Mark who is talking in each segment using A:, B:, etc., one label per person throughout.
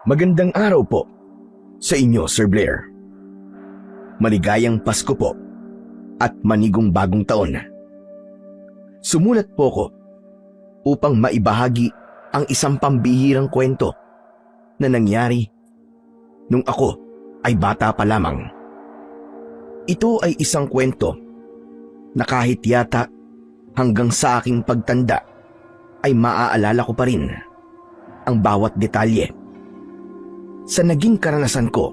A: Magandang araw po sa inyo, Sir Blair. Maligayang Pasko po at manigong bagong taon. Sumulat po ko upang maibahagi ang isang pambihirang kwento na nangyari nung ako ay bata pa lamang. Ito ay isang kwento na kahit yata hanggang sa aking pagtanda ay maaalala ko pa rin ang bawat detalye. Sa naging karanasan ko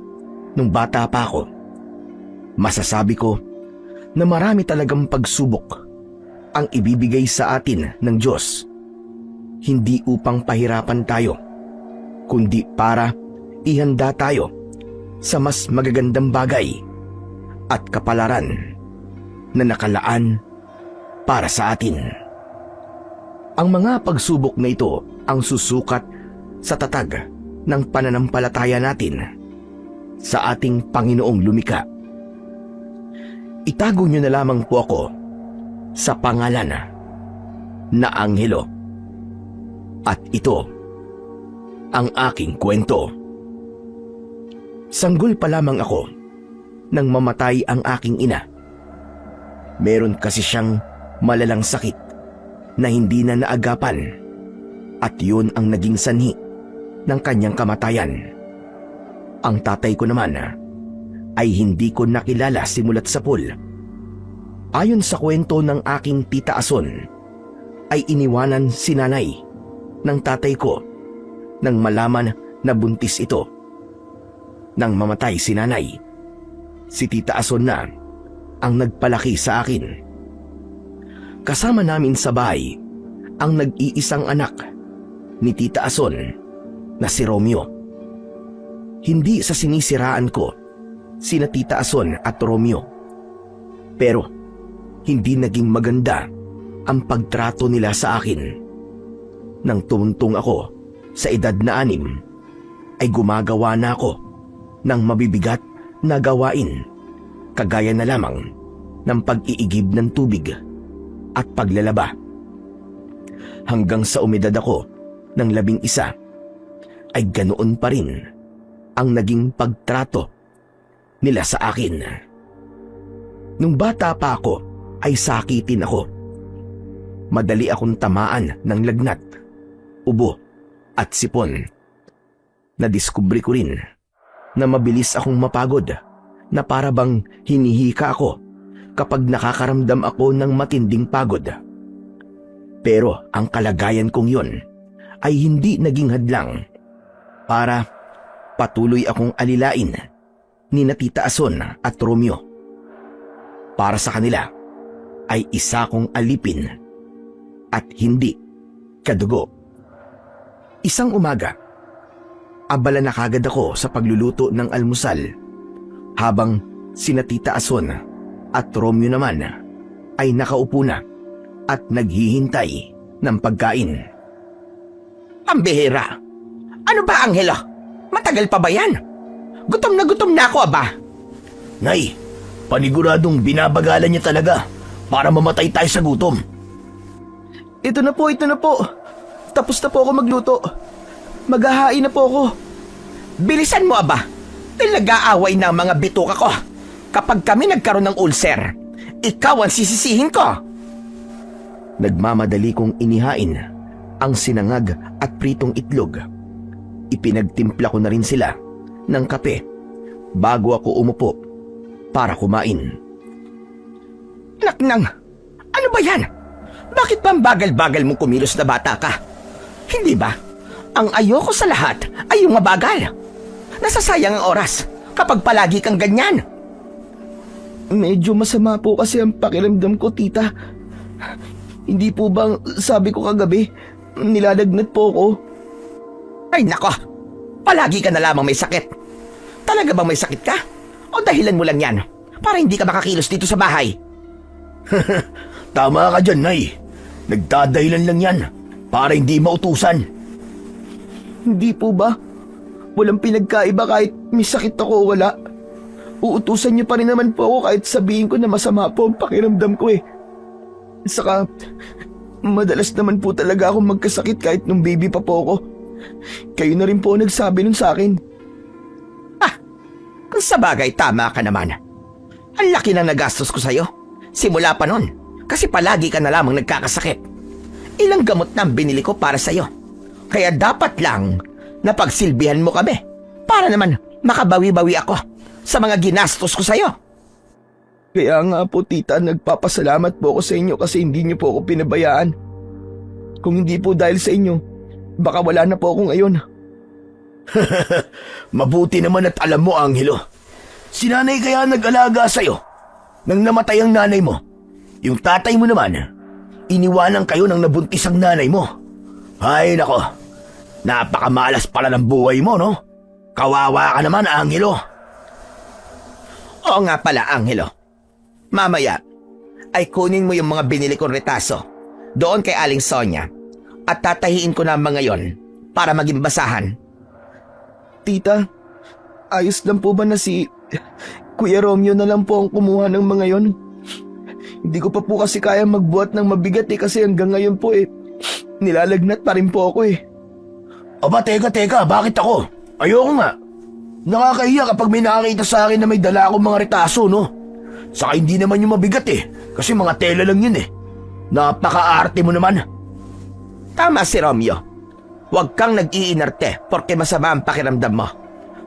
A: nung bata pa ako, masasabi ko na marami talagang pagsubok ang ibibigay sa atin ng Diyos. Hindi upang pahirapan tayo, kundi para ihanda tayo sa mas magagandang bagay at kapalaran na nakalaan para sa atin. Ang mga pagsubok na ito ang susukat sa tatag ng pananampalataya natin sa ating Panginoong lumikha. Itago niyo na lamang po ako sa pangalan na Angelo. At ito ang aking kwento. Sanggol pa lamang ako nang mamatay ang aking ina. Meron kasi siyang malalang sakit na hindi na naagapan at yun ang naging sanhi ng kanyang kamatayan. Ang tatay ko naman ay hindi ko nakilala simulat sa pool. Ayon sa kwento ng aking tita Ason, ay iniwanan si nanay ng tatay ko nang malaman na buntis ito. Nang mamatay si nanay, si tita Ason na ang nagpalaki sa akin. Kasama namin sa bahay ang nag-iisang anak ni tita Ason na si Romeo. Hindi sa sinisiraan ko sina tita Ason at Romeo, pero hindi naging maganda ang pagtrato nila sa akin. Nang tumuntong ako sa edad na 6, ay gumagawa na ako ng mabibigat na gawain, kagaya na lamang ng pag-iigib ng tubig at paglalaba. Hanggang sa umedad ako ng 11, ay ganoon pa rin ang naging pagtrato nila sa akin. Nung bata pa ako ay sakitin ako. Madali akong tamaan ng lagnat, ubo at sipon. Nadiskubre ko rin na mabilis akong mapagod, na para bang hinihika ako kapag nakakaramdam ako ng matinding pagod. Pero ang kalagayan kong yon ay hindi naging hadlang para patuloy akong alilain ni Tita Ason at Romeo. Para sa kanila ay isa kong alipin at hindi kadugo. Isang umaga, abala na kagad ako sa pagluluto ng almusal, habang sina Tita Ason at Romeo naman ay nakaupo na at naghihintay ng pagkain.
B: Pambihira! Ano ba, Angelo? Matagal pa ba yan? Gutom na ako, aba.
A: Nay, paniguradong binabagalan niya talaga para mamatay tayo sa gutom.
C: Ito na po. Tapos na po ako magluto. Maghahain na po ako.
B: Bilisan mo, aba. Nag-aaway na ang mga bituka ko. Kapag kami nagkaroon ng ulcer, ikaw ang sisisihin ko.
A: Nagmamadali kong inihain ang sinangag at pritong itlog. Ipinagtimpla ko na rin sila ng kape bago ako umupo para kumain.
B: Naknang, ano ba yan? Bakit ba ang bagal-bagal mong kumilos na bata ka? Hindi ba? Ang ayoko sa lahat ay yung mabagal. Nasasayang ang oras kapag palagi kang ganyan.
C: Medyo masama po kasi ang pakiramdam ko, tita. Hindi po bang sabi ko kagabi, nilalagnat po ako?
B: Ay nako, palagi ka na lamang may sakit. Talaga bang may sakit ka? O dahilan mo lang yan para hindi ka makakilos dito sa bahay?
A: Tama ka dyan, Nay. Nagdadahilan lang yan para hindi mautusan.
C: Hindi po ba? Walang pinagkaiba kahit may sakit ako o wala. Uutusan niyo pa rin naman po ako kahit sabihin ko na masama po ang pakiramdam ko eh. Saka, madalas naman po talaga ako magkasakit kahit nung baby pa po ako. Kayo na rin po ang nagsabi nun sa akin.
B: Kung sa bagay, tama ka naman. Ang laki ng nagastos ko sa'yo. Simula pa nun, kasi palagi ka na lamang nagkakasakit. Ilang gamot na ang binili ko para sa'yo. Kaya dapat lang na pagsilbihan mo kami para naman makabawi-bawi ako sa mga ginastos ko sa'yo.
C: Kaya nga po tita, nagpapasalamat po ako sa inyo kasi hindi niyo po ako pinabayaan. Kung hindi po dahil sa inyo, baka wala na po ako ngayon.
A: Mabuti naman at alam mo, Angelo. Si nanay kaya nag-alaga sa'yo nang namatay ang nanay mo. Yung tatay mo naman, iniwanan kayo nang nabuntis ang nanay mo. Ay nako, napakamalas pala ng buhay mo, no? Kawawa ka naman, Angelo.
B: Oo nga pala, Angelo. Mamaya, ay kunin mo yung mga binili kong retaso doon kay Aling Sonia at tatahiin ko na mga yon para maging basahan.
C: Tita, ayos lang po ba na si Kuya Romeo na lang po ang kumuha ng mga yon? Hindi ko pa po kasi kaya magbuhat ng mabigat kasi hanggang ngayon po nilalagnat pa rin po ako
A: Aba, teka, bakit ako? Ayoko nga. Nakakahiya kapag may nakakita sa akin na may dala akong mga retaso, no? Saka hindi naman yung mabigat kasi mga tela lang yun Napaka-arte mo naman.
B: Tama si Romeo. Huwag kang nag-iinarte porque masama ang pakiramdam mo.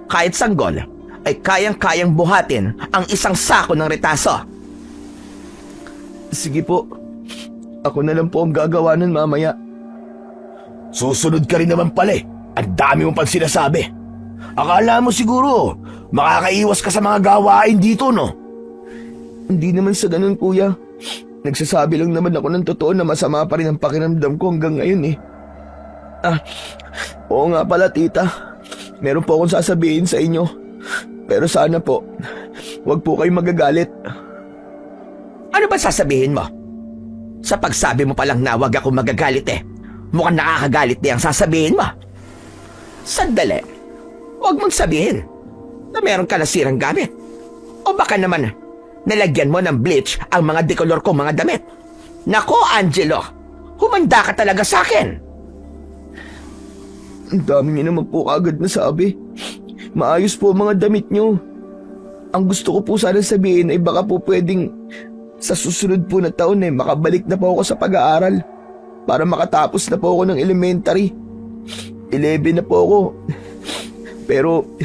B: Kahit sanggol, ay kayang-kayang buhatin ang isang sako ng retaso.
C: Sige po, ako na lang po ang gagawa nun mamaya.
A: Susunod ka rin naman pala Ang dami mo pang sinasabi. Akala mo siguro makakaiwas ka sa mga gawain dito, no?
C: Hindi naman sa ganun, kuya. Nagsasabi lang naman ako ng totoo na masama pa rin ang pakiramdam ko hanggang ngayon Oo nga pala, tita. Meron po akong sasabihin sa inyo. Pero sana po, wag po kayong magagalit.
B: Ano ba sasabihin mo? Sa pagsabi mo palang na wag ako magagalit mukhang nakakagalit na ang sasabihin mo. Sandali, wag mong sabihin na meron ka nasirang gamit. O baka naman, nalagyan mo ng bleach ang mga dekolor kong mga damit. Nako, Angelo, humanda ka talaga sa akin.
C: Ang dami niyo naman po agad na sabi. Maayos po ang mga damit niyo. Ang gusto ko po sana sabihin ay baka po pwedeng sa susunod po na taon makabalik na po ako sa pag-aaral para makatapos na po ako ng elementary. 11 na po ako. Pero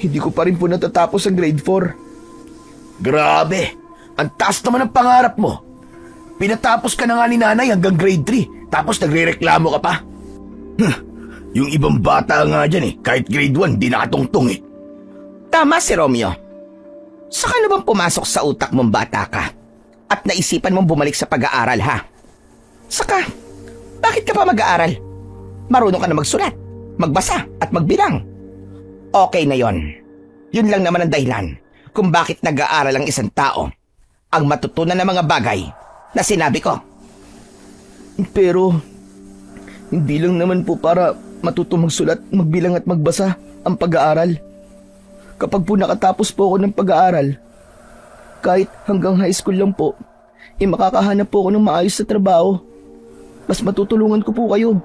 C: hindi ko pa rin po natatapos ang grade 4.
A: Grabe, ang taas naman ang pangarap mo. Pinatapos ka na nga ni nanay hanggang grade 3, tapos nagre-reklamo ka pa. Yung ibang bata nga dyan kahit grade 1 di nakatungtong
B: Tama si Romeo. Saka na bang pumasok sa utak mong bata ka at naisipan mong bumalik sa pag-aaral, ha? Saka, bakit ka pa mag-aaral? Marunong ka na magsulat, magbasa at magbilang. Okay na yon. Yun lang naman ang dahilan kung bakit nag-aaral ang isang tao ang matutunan ng mga bagay na sinabi ko.
C: Pero, hindi lang naman po para matuto magsulat, magbilang at magbasa ang pag-aaral. Kapag po nakatapos po ako ng pag-aaral, kahit hanggang high school lang po, makakahanap po ako ng maayos na trabaho. Mas matutulungan ko po kayo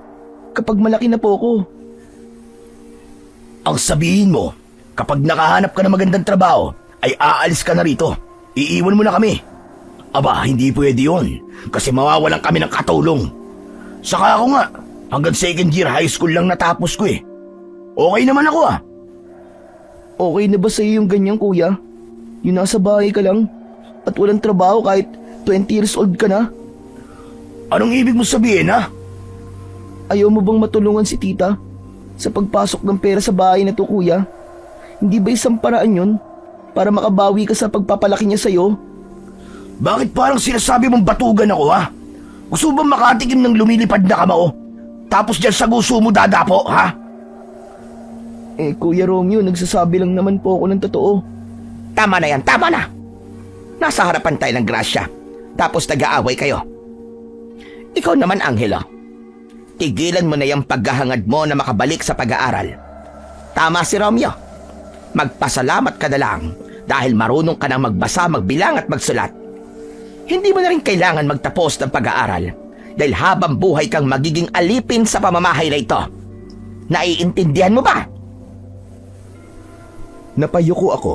C: kapag malaki na po ako.
A: Ang sabihin mo, kapag nakahanap ka ng magandang trabaho, ay aalis ka na rito. Iiwan mo na kami. Aba, hindi pwede yun, kasi mawawalan kami ng katulong. Saka ako nga, hanggang second year high school lang natapos ko Okay naman ako
C: Okay na ba sa'yo yung ganyan, kuya? Yung nasa bahay ka lang at walang trabaho kahit 20 years old ka na?
A: Anong ibig mo sabihin, ha?
C: Ayaw mo bang matulungan si tita sa pagpasok ng pera sa bahay na to, kuya? Hindi ba isang paraan yun para makabawi ka sa pagpapalaki niya sa'yo?
A: Bakit parang sinasabi mong batugan ako, ha? Gusto bang makatikim ng lumilipad na kamao? Tapos dyan sa gusto mo dadapo, ha?
C: Kuya Romeo, nagsasabi lang naman po ako ng totoo.
B: Tama na yan, tama na! Nasa harapan tayo ng grasya, tapos nag-aaway kayo. Ikaw naman, Angelo. Tigilan mo na yung paghahangad mo na makabalik sa pag-aaral. Tama si Romeo. Magpasalamat ka na lang dahil marunong ka nang magbasa, magbilang at magsulat. Hindi mo na rin kailangan magtapos ng pag-aaral dahil habang buhay kang magiging alipin sa pamamahay na ito. Naiintindihan mo ba?
A: Napayuko ako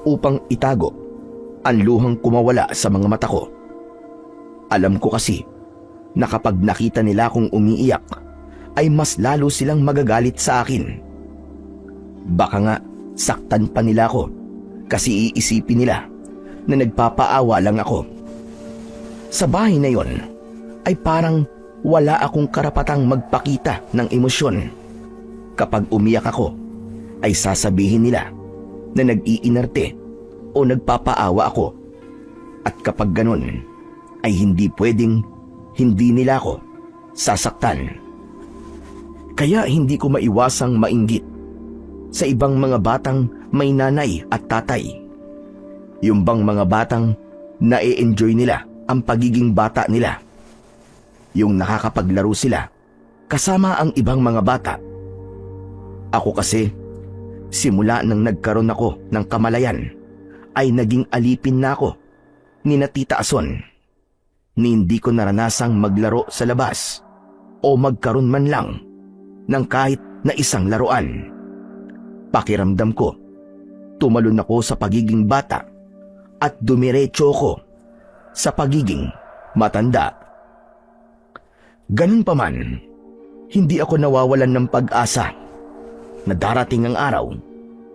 A: upang itago ang luhang kumawala sa mga mata ko. Alam ko kasi na kapag nakita nila akong umiiyak, ay mas lalo silang magagalit sa akin. Baka nga saktan pa nila ako kasi iisipin nila na nagpapaawa lang ako. Sa bahay na yon ay parang wala akong karapatang magpakita ng emosyon. Kapag umiyak ako, ay sasabihin nila na nag-iinarte o nagpapaawa ako. At kapag ganun, ay hindi pwedeng hindi nila ako sasaktan. Kaya hindi ko maiwasang mainggit sa ibang mga batang may nanay at tatay. Yung bang mga batang na-e-enjoy nila ang pagiging bata nila. Yung nakakapaglaro sila kasama ang ibang mga bata. Ako kasi, simula nang nagkaroon ako ng kamalayan, ay naging alipin na ako ni na Tita Ason, ni hindi ko naranasang maglaro sa labas o magkaroon man lang ng kahit na isang laruan. Pakiramdam ko, tumalon ako sa pagiging bata at dumiretso ko sa pagiging matanda. Ganun pa man, hindi ako nawawalan ng pag-asa na darating ang araw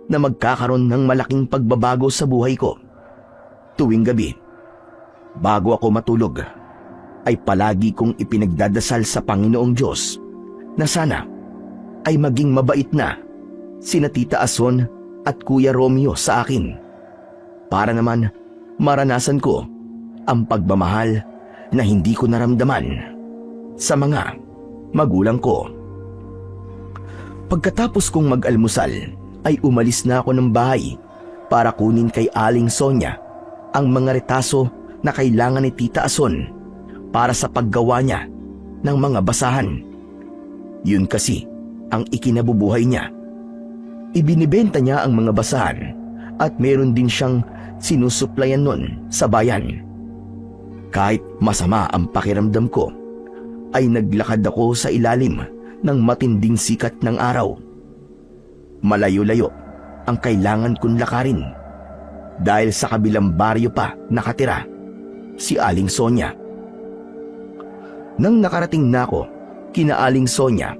A: na magkakaroon ng malaking pagbabago sa buhay ko. Tuwing gabi, bago ako matulog, ay palagi kong ipinagdadasal sa Panginoong Diyos na sana ay maging mabait na sina Tita Ason at Kuya Romeo sa akin, para naman maranasan ko ang pagmamahal na hindi ko naramdaman sa mga magulang ko. Pagkatapos kong mag-almusal, ay umalis na ako ng bahay para kunin kay Aling Sonia ang mga retaso na kailangan ni Tita Ason para sa paggawa niya ng mga basahan. Yun kasi ang ikinabubuhay niya. Ibinibenta niya ang mga basahan at meron din siyang sinusuplayan nun sa bayan. Kahit masama ang pakiramdam ko, ay naglakad ako sa ilalim ng matinding sikat ng araw. Malayo-layo ang kailangan kong lakarin dahil sa kabilang baryo pa nakatira si Aling Sonia. Nang nakarating na ako kina Aling Sonia,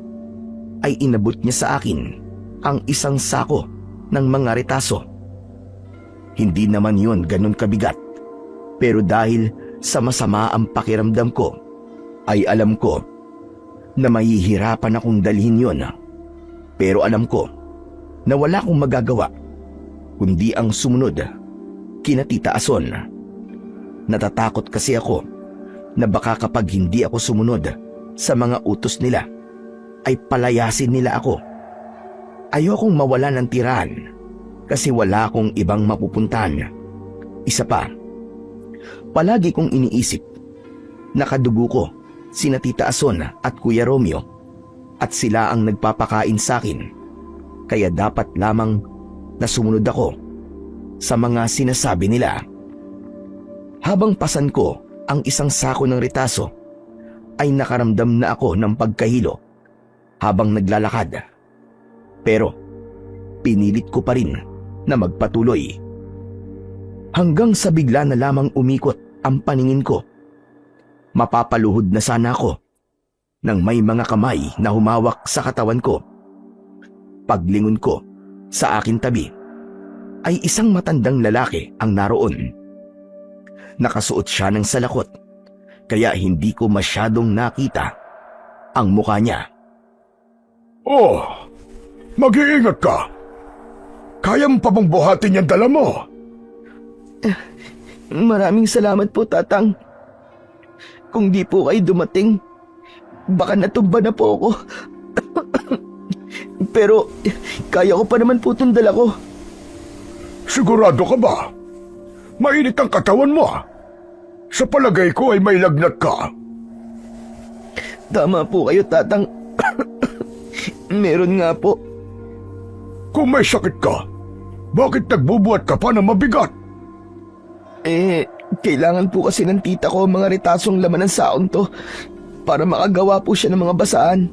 A: ay inabot niya sa akin ang isang sako ng mga retaso. Hindi naman yun ganun kabigat, pero dahil sa masama ang pakiramdam ko, ay alam ko na mahihirapan akong dalhin yun. Pero alam ko na wala akong magagawa kundi ang sumunod kina Tita Ason. Natatakot kasi ako na baka kapag hindi ako sumunod sa mga utos nila, ay palayasin nila ako. Ayokong mawala ng tirahan kasi wala akong ibang mapupuntahan. Isa pa, palagi kong iniisip na kadugo ko sina Tita Ason at Kuya Romeo at sila ang nagpapakain sa akin, kaya dapat lamang na sumunod ako sa mga sinasabi nila. Habang pasan ko ang isang sako ng retaso, ay nakaramdam na ako ng pagkahilo habang naglalakad. Pero pinilit ko pa rin na magpatuloy. Hanggang sa bigla na lamang umikot ang paningin ko. Mapapaluhod na sana ako nang may mga kamay na humawak sa katawan ko. Paglingon ko sa aking tabi, ay isang matandang lalaki ang naroon. Nakasuot siya ng salakot, kaya hindi ko masyadong nakita ang mukha niya.
D: Oh, mag-iingat ka. Kaya mo pa bang buhatin yung dala mo?
C: Maraming salamat po, Tatang. Kung di po kayo dumating, baka natumba na po ako. Pero kaya ko pa naman po itong dala ko.
D: Sigurado ka ba? Mainit ang katawan mo. Sa palagay ko ay may lagnat ka.
C: Tama po kayo, Tatang. Meron nga po.
D: Kung may sakit ka, bakit nagbubuhat ka pa ng mabigat?
C: Kailangan po kasi ng tita ko ang mga retasong laman ng saong to para makagawa po siya ng mga basahan.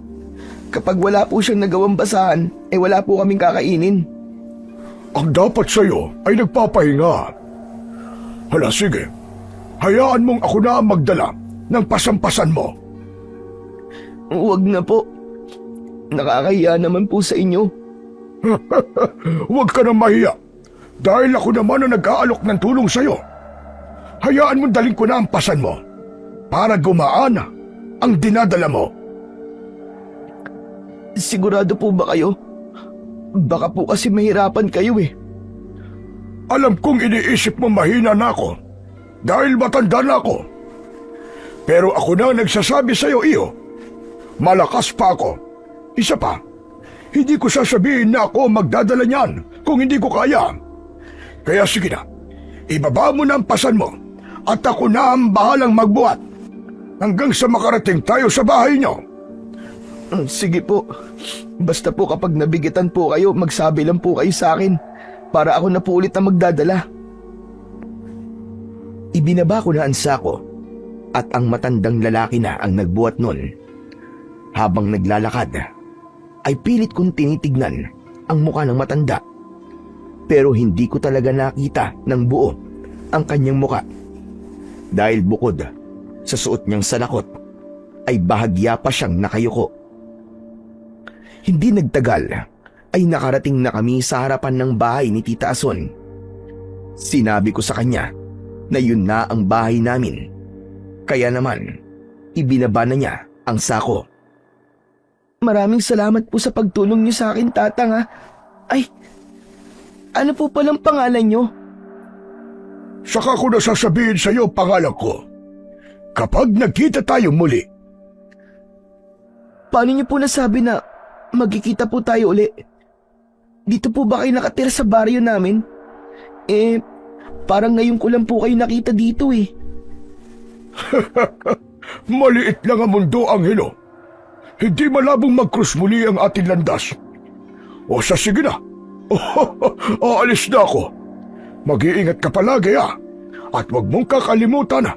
C: Kapag wala po siyang nagawang basahan, wala po kaming kakainin.
D: Ang dapat sa'yo ay nagpapahinga. Hala, sige. Hayaan mong ako na ang magdala ng pasampasan mo.
C: Huwag na po. Nakakahiya naman po sa inyo.
D: Huwag ka na mahiya. Dahil ako naman ang nag-aalok ng tulong sa'yo. Hayaan mong daling ko na ang pasan mo para gumaan ang dinadala mo.
C: Sigurado po ba kayo? Baka po kasi mahirapan kayo eh.
D: Alam kong iniisip mo mahina na ako dahil matanda na ako. Pero ako na ang nagsasabi sa'yo, iyo. Malakas pa ako. Isa pa, hindi ko sasabihin na ako magdadala niyan kung hindi ko kaya. Kaya sige na, ibaba mo na ang pasan mo at ako na ang bahalang magbuhat hanggang sa makarating tayo sa bahay niyo.
C: Sige po. Basta po kapag nabigitan po kayo, magsabi lang po kayo sa akin para ako na po ulit ang magdadala.
A: Ibinaba ko na ang sako at ang matandang lalaki na ang nagbuhat nun. Habang naglalakad, ay pilit kong tinitignan ang mukha ng matanda. Pero hindi ko talaga nakita ng buo ang kanyang muka. Dahil bukod sa suot niyang salakot, ay bahagya pa siyang nakayuko. Hindi nagtagal ay nakarating na kami sa harapan ng bahay ni Tita Ason. Sinabi ko sa kanya na yun na ang bahay namin. Kaya naman, ibinaba na niya ang sako.
C: Maraming salamat po sa pagtulong niyo sa akin, Tatang ha. Ay, ano po palang pangalan niyo?
D: Saka ko na sasabihin sa iyo pangalan ko kapag nagkita tayo muli.
C: Paano niyo po nasabi na magkikita po tayo uli? Dito po ba kayo nakatira sa baryo namin? Parang ngayon ko lang po kayo nakita dito eh.
D: Maliit lang ang mundo, Angelo. Hindi malabong mag-cross muli ang ating landas. O sa sige na. Aalis na ako. Mag-iingat ka palagi at huwag mong kakalimutan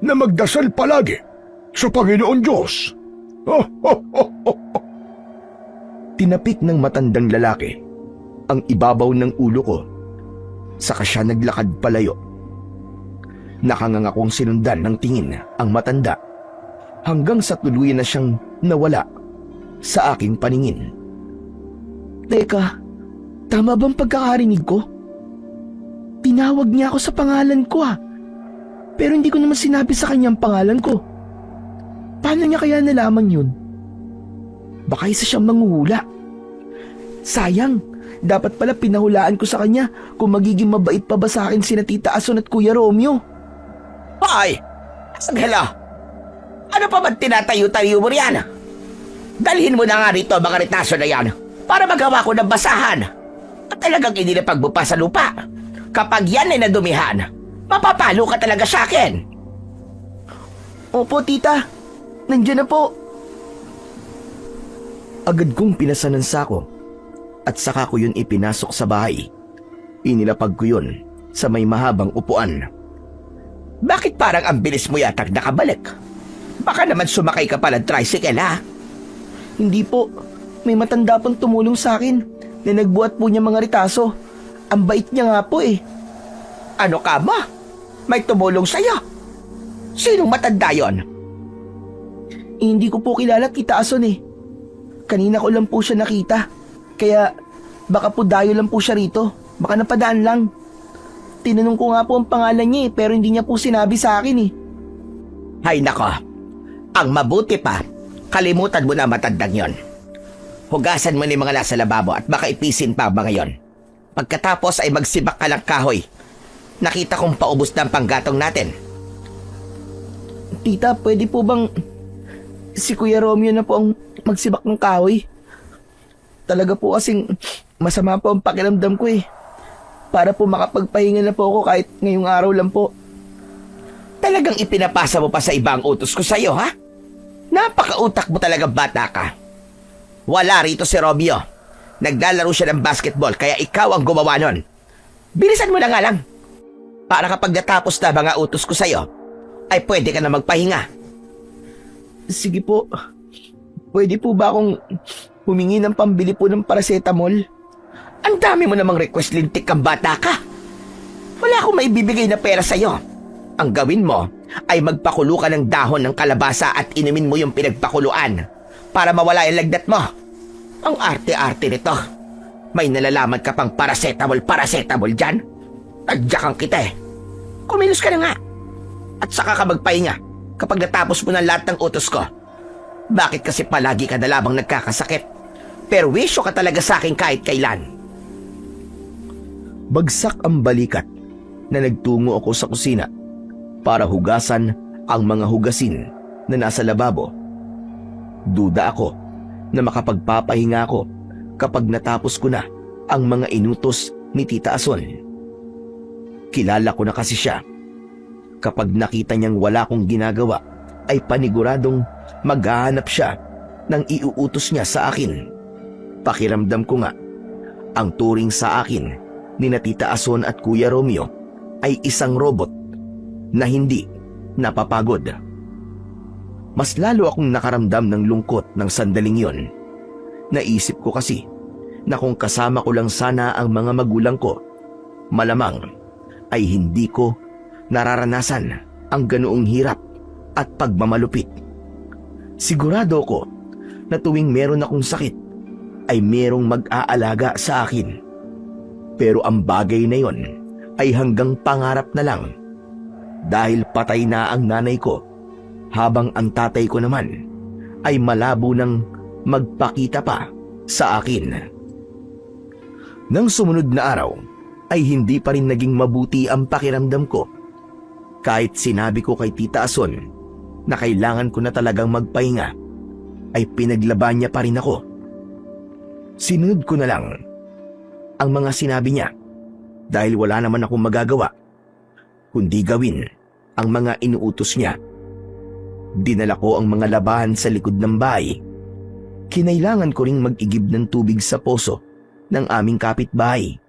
D: na magdasal palagi sa Panginoon Diyos.
A: Tinapik ng matandang lalaki ang ibabaw ng ulo ko. Saka siya naglakad palayo. Nakangangakong sinundan ng tingin ang matanda hanggang sa tuluyan na siyang nawala sa aking paningin.
C: Teka, tama bang pagkakarinig ko? Tinawag niya ako sa pangalan ko Pero hindi ko naman sinabi sa kanya ang pangalan ko. Paano niya kaya nalaman yun? Baka isa siyang manghuhula. Sayang, dapat pala pinahulaan ko sa kanya kung magiging mabait pa ba sa akin sina Tita Ason at Kuya Romeo.
B: Hoy! Angelo! Ano pa ba't tinatayo-tayo mo riyan? Dalhin mo na nga rito mga retaso na yan para magawa ko ng basahan. At talagang inilapagbupa sa lupa. Kapag yan ay nadumihan, mapapalo ka talaga sa akin.
C: Opo, Tita. Nandiyan na po.
A: Agad kong pinasan ng sako at saka ko yun ipinasok sa bahay. Inilapag ko yun sa may mahabang upuan.
B: Bakit parang ang bilis mo yatag nakabalik? Baka naman sumakay ka pa ng tricycle
C: Hindi po. May matanda pong tumulong sa akin na nagbuhat po niya mga ritaso. Ang bait niya nga po eh.
B: Ano ka ba? May tumulong sa'yo? Sinong matanda yon?
C: Hindi ko po kilala Tita Ason eh. Kanina ko lang po siya nakita. Kaya baka po dayo lang po siya rito. Baka napadaan lang. Tinanong ko nga po ang pangalan niya pero hindi niya po sinabi sa akin eh.
B: Hay nako, ang mabuti pa, kalimutan mo na matandang yon. Hugasan mo ni mga nasa lababo at baka ipisin pa ba ngayon. Pagkatapos ay magsibak ka ng kahoy. Nakita kong paubos na ang panggatong natin.
C: Tita, pwede po bang si Kuya Romeo na po ang magsibak ng kahoy? Talaga po kasing masama po ang pakiramdam ko eh. Para po makapagpahinga na po ako kahit ngayong araw lang po.
B: Talagang ipinapasa mo pa sa iba ang utos ko sa'yo, ha? Napakautak mo talagang bata ka. Wala rito si Romeo. Naglalaro siya ng basketball kaya ikaw ang gumawa nun. Bilisan mo na nga lang. Para kapag natapos na mga utos ko sa'yo, ay pwede ka na magpahinga.
C: Sige po. pwede po ba akong humingi ng pambili po ng paracetamol?
B: Ang dami mo namang request, lintik kang bata ka. Wala akong maibibigay na pera sa'yo. Ang gawin mo ay magpakulo ka ng dahon ng kalabasa at inumin mo yung pinagpakuluan para mawala yung lagnat mo. Ang arte-arte nito. May nalalaman ka pang paracetamol dyan? Tadyakan kita eh. Kumilos ka na nga. At saka ka magpahinga kapag natapos mo ng lahat ng utos ko. Bakit kasi palagi ka na lamang nagkakasakit? Pero wisyo ka talaga sa akin kahit kailan.
A: Bagsak ang balikat na nagtungo ako sa kusina para hugasan ang mga hugasin na nasa lababo. Duda ako na makapagpapahinga ako kapag natapos ko na ang mga inutos ni Tita Ason. Kilala ko na kasi siya. Kapag nakita niyang wala akong ginagawa, ay paniguradong maghahanap siya ng iuutos niya sa akin. Pakiramdam ko nga, ang turing sa akin ni na Tita Ason at Kuya Romeo ay isang robot na hindi napapagod. Mas lalo akong nakaramdam ng lungkot ng sandaling yon. Naisip ko kasi na kung kasama ko lang sana ang mga magulang ko, malamang ay hindi ko nararanasan ang ganoong hirap at pagmamalupit. Sigurado ko na tuwing meron akong sakit ay merong mag-aalaga sa akin. Pero ang bagay na yon ay hanggang pangarap na lang dahil patay na ang nanay ko habang ang tatay ko naman ay malabo nang magpakita pa sa akin. Nang sumunod na araw ay hindi pa rin naging mabuti ang pakiramdam ko. Kahit sinabi ko kay Tita Ason na kailangan ko na talagang magpahinga, ay pinaglaban niya pa rin ako. Sinunod ko na lang ang mga sinabi niya dahil wala naman akong magagawa kundi gawin ang mga inuutos niya. Dinala ko ang mga labahan sa likod ng bahay. Kinailangan ko ring mag-igib ng tubig sa poso ng aming kapitbahay.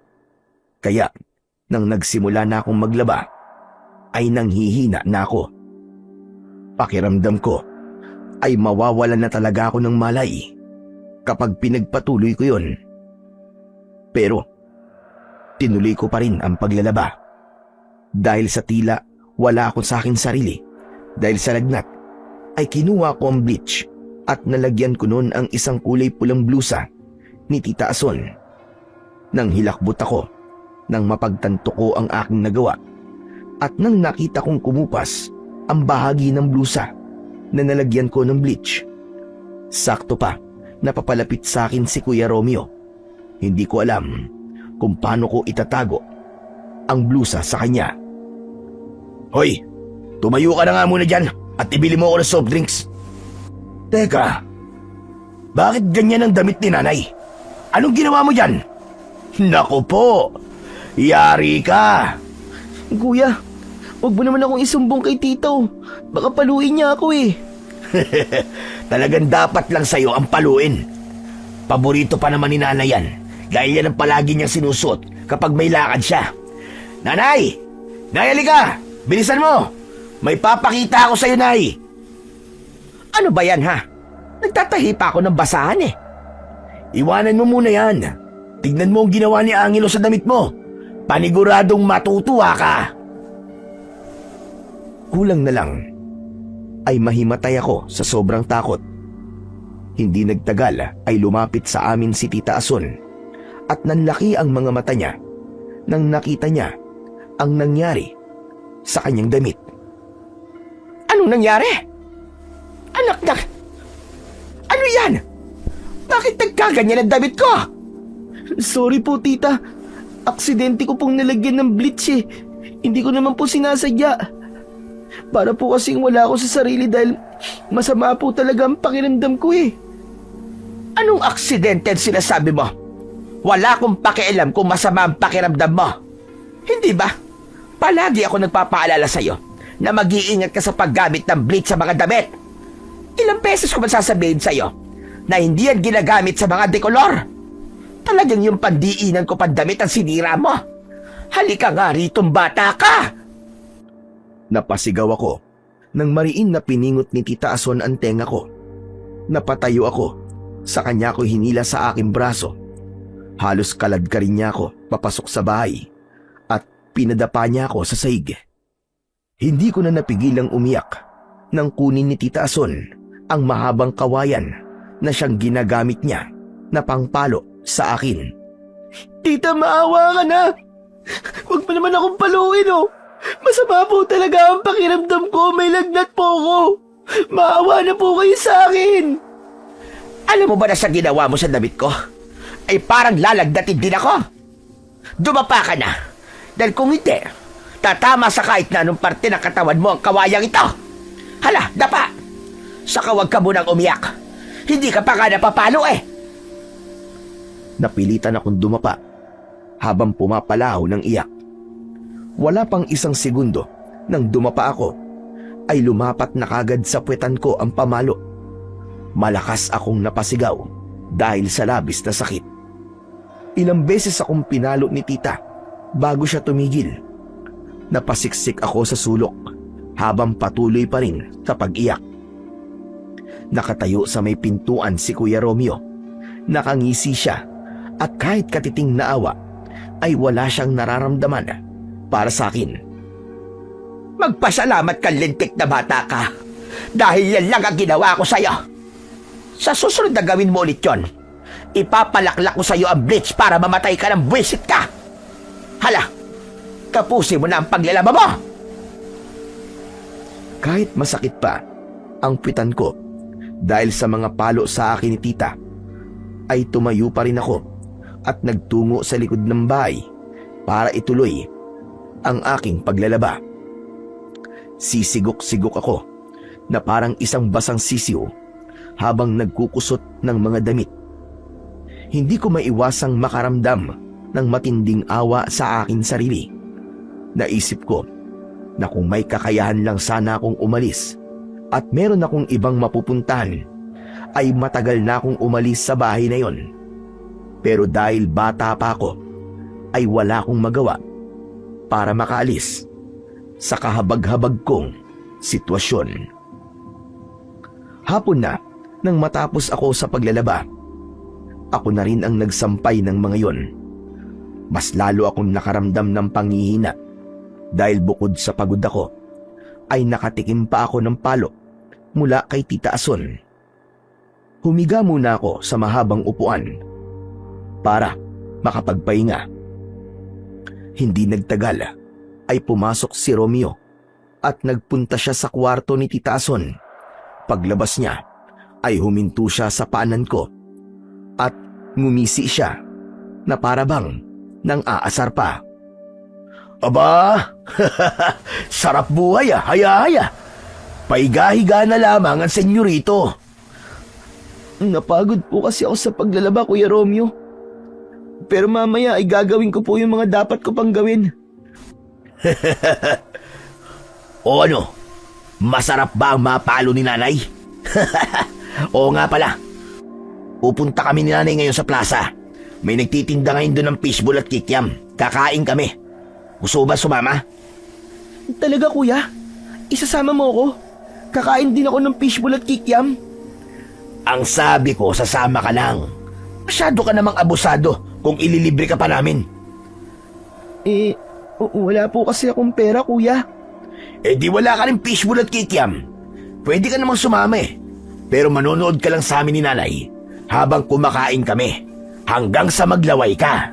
A: Kaya nang nagsimula na akong maglaba, ay nanghihina na ako. Pakiramdam ko ay mawawalan na talaga ako ng malay kapag pinagpatuloy ko yon. Pero tinuloy ko pa rin ang paglalaba. Dahil sa tila wala ako sa akin sarili dahil sa lagnat, ay kinuha ko ang bleach at nalagyan ko noon ang isang kulay pulang blusa ni Tita Ason. Nang hilakbot ako, nang mapagtanto ko ang aking nagawa, at nang nakita kong kumupas ang bahagi ng blusa na nalagyan ko ng bleach. Sakto pa, napapalapit sa akin si Kuya Romeo. Hindi ko alam kung paano ko itatago ang blusa sa kanya. Hoy, tumayo ka na nga muna dyan at ibili mo ako ng soft drinks. Teka, bakit ganyan ang damit ni nanay? Anong ginawa mo dyan? Naku po, yari ka.
C: Kuya, huwag mo naman akong isumbong kay Tito. Baka paluin niya ako eh.
B: Talagang dapat lang sa'yo ang paluin. Paborito pa naman ni nanay yan. Dahil yan ang palagi niyang sinusuot kapag may lakad siya. Nanay! Nay, halika! Bilisan mo! May papakita ako sa'yo, Nay! Ano ba yan, ha? Nagtatahi pa ako ng basahan eh. Iwanan mo muna yan. Tignan mo ang ginawa ni Angelo sa damit mo. Paniguradong matutuwa ka.
A: Kulang na lang ay mahimatay ako sa sobrang takot. Hindi nagtagal ay lumapit sa amin si Tita Ason at nanlaki ang mga mata niya nang nakita niya ang nangyari sa kanyang damit.
B: Anong nangyari? Anak na... Ano yan? Bakit nagkaganyan ang damit ko?
C: Sorry po, Tita. Aksidente ko pong nilagyan ng bleach eh. Hindi ko naman po sinasadya. Para po kasing wala ako sa sarili dahil masama po talaga ang pakiramdam ko eh.
B: Anong aksidente ang sinasabi mo? Wala akong pakialam kung masama ang pakiramdam mo. Hindi ba? Palagi ako nagpapaalala sa'yo na mag-iingat ka sa paggamit ng bleach sa mga damit. Ilang beses ko ba sasabihin sa'yo na hindi yan ginagamit sa mga dekolor? Talagang yung pandiinan ko pandamit ang sinira mo. Halika nga ritong bata ka!
A: Napasigaw ako nang mariin na piningot ni Tita Ason ang tenga ko. Napatayo ako. Sa kanya ko hinila sa aking braso. Halos kalad ka rin niya ako papasok sa bahay at pinadapa niya ako sa saig. Hindi ko na napigilang umiyak nang kunin ni Tita Ason ang mahabang kawayan na siyang ginagamit niya na pangpalo sa akin.
C: Tita, maawa ka na. Huwag mo naman akong paluin, oh. Masama po talaga ang pakiramdam ko. May lagnat po ako. Maawa na po kayo sa akin.
B: Alam mo ba na sa ginawa mo sa damit ko? Ay parang lalagdatin din ako. Dumapa ka na. Dahil kung hindi, tatama sa kahit na anong parte ng katawan mo ang kawayang ito. Hala, dapa! Saka huwag ka munang umiyak. Hindi ka pa ka napapalo eh.
A: Napilitan akong dumapa habang pumapalaw ng iyak. Wala pang isang segundo nang dumapa ako ay lumapat na kagad sa puwetan ko ang pamalo. Malakas akong napasigaw dahil sa labis na sakit. Ilang beses akong pinalo ni Tita bago siya tumigil. Napasiksik ako sa sulok habang patuloy pa rin sa pag-iyak. Nakatayo sa may pintuan si Kuya Romeo. Nakangisi siya at kahit katiting na awa ay wala siyang nararamdaman para sa akin.
B: Magpasalamat ka, lintik na bata ka. Dahil yan lang ang ginawa ko sa'yo. Sa susunod na gawin mo ulit yun, ipapalaklak ko sa'yo ang bleach para mamatay ka ng buwisit ka. Hala, kapusin mo na ang paglalaba mo.
A: Kahit masakit pa ang pitan ko dahil sa mga palo sa akin ni Tita, ay tumayo pa rin ako at nagtungo sa likod ng bahay para ituloy ang aking paglalaba. Sisigok-sigok ako na parang isang basang sisiw habang nagkukusot ng mga damit. Hindi ko maiwasang makaramdam ng matinding awa sa akin sarili. Naisip ko na kung may kakayahan lang sana akong umalis at meron akong ibang mapupuntahan, ay matagal na akong umalis sa bahay na yon. Pero dahil bata pa ako, ay wala akong magawa para makaalis sa kahabag-habag kong sitwasyon. Hapon na nang matapos ako sa paglalaba. Ako na rin ang nagsampay ng mga yon. Mas lalo akong nakaramdam ng panghihina dahil bukod sa pagod ako, ay nakatikim pa ako ng palo mula kay Tita Ason. Humiga muna ako sa mahabang upuan para makapagpahinga. Hindi nagtagal ay pumasok si Romeo at nagpunta siya sa kwarto ni Tita Ason. Paglabas niya ay huminto siya sa paanan ko at ngumisi siya na parabang nang aasar pa.
B: Aba, sarap buhay ah, haya-haya. Paiga-higa na lamang ang senyorito.
C: Napagod po kasi ako sa paglalaba, Kuya Romeo. Pero mamaya ay gagawin ko po yung mga dapat ko pang gawin.
B: O ano, masarap ba ang mapalo ni nanay? Oo nga pala, pupunta kami ni nanay ngayon sa plaza. May nagtitinda ngayon doon ng fishball at kikiam. Kakain kami. Gusto ba sumama?
C: Talaga, Kuya? Isasama mo ako? Kakain din ako ng fishball at kikiam.
B: Ang sabi ko, sasama ka lang. Masyado ka namang abusado kung ililibre ka pa namin.
C: Wala po kasi akong pera, Kuya.
B: Eh di wala ka rin fishball at kikiam. Pwede ka namang sumama eh. Pero manonood ka lang sa amin ni nanay habang kumakain kami hanggang sa maglaway ka.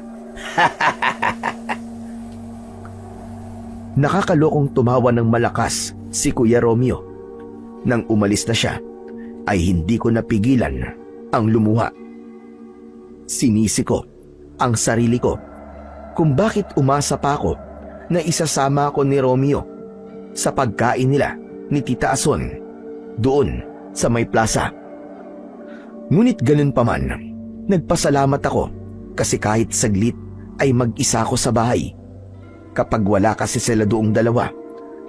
A: Nakakalokong tumawa ng malakas si Kuya Romeo. Nang umalis na siya, ay hindi ko napigilan ang lumuha. Sinisi ko ang sarili ko kung bakit umasa pa ako na isasama ako ni Romeo sa pagkain nila ni Tita Ason doon sa may plaza. Ngunit ganun pa man, nagpasalamat ako kasi kahit saglit ay mag-isa ako sa bahay. Kapag wala kasi sila doong dalawa,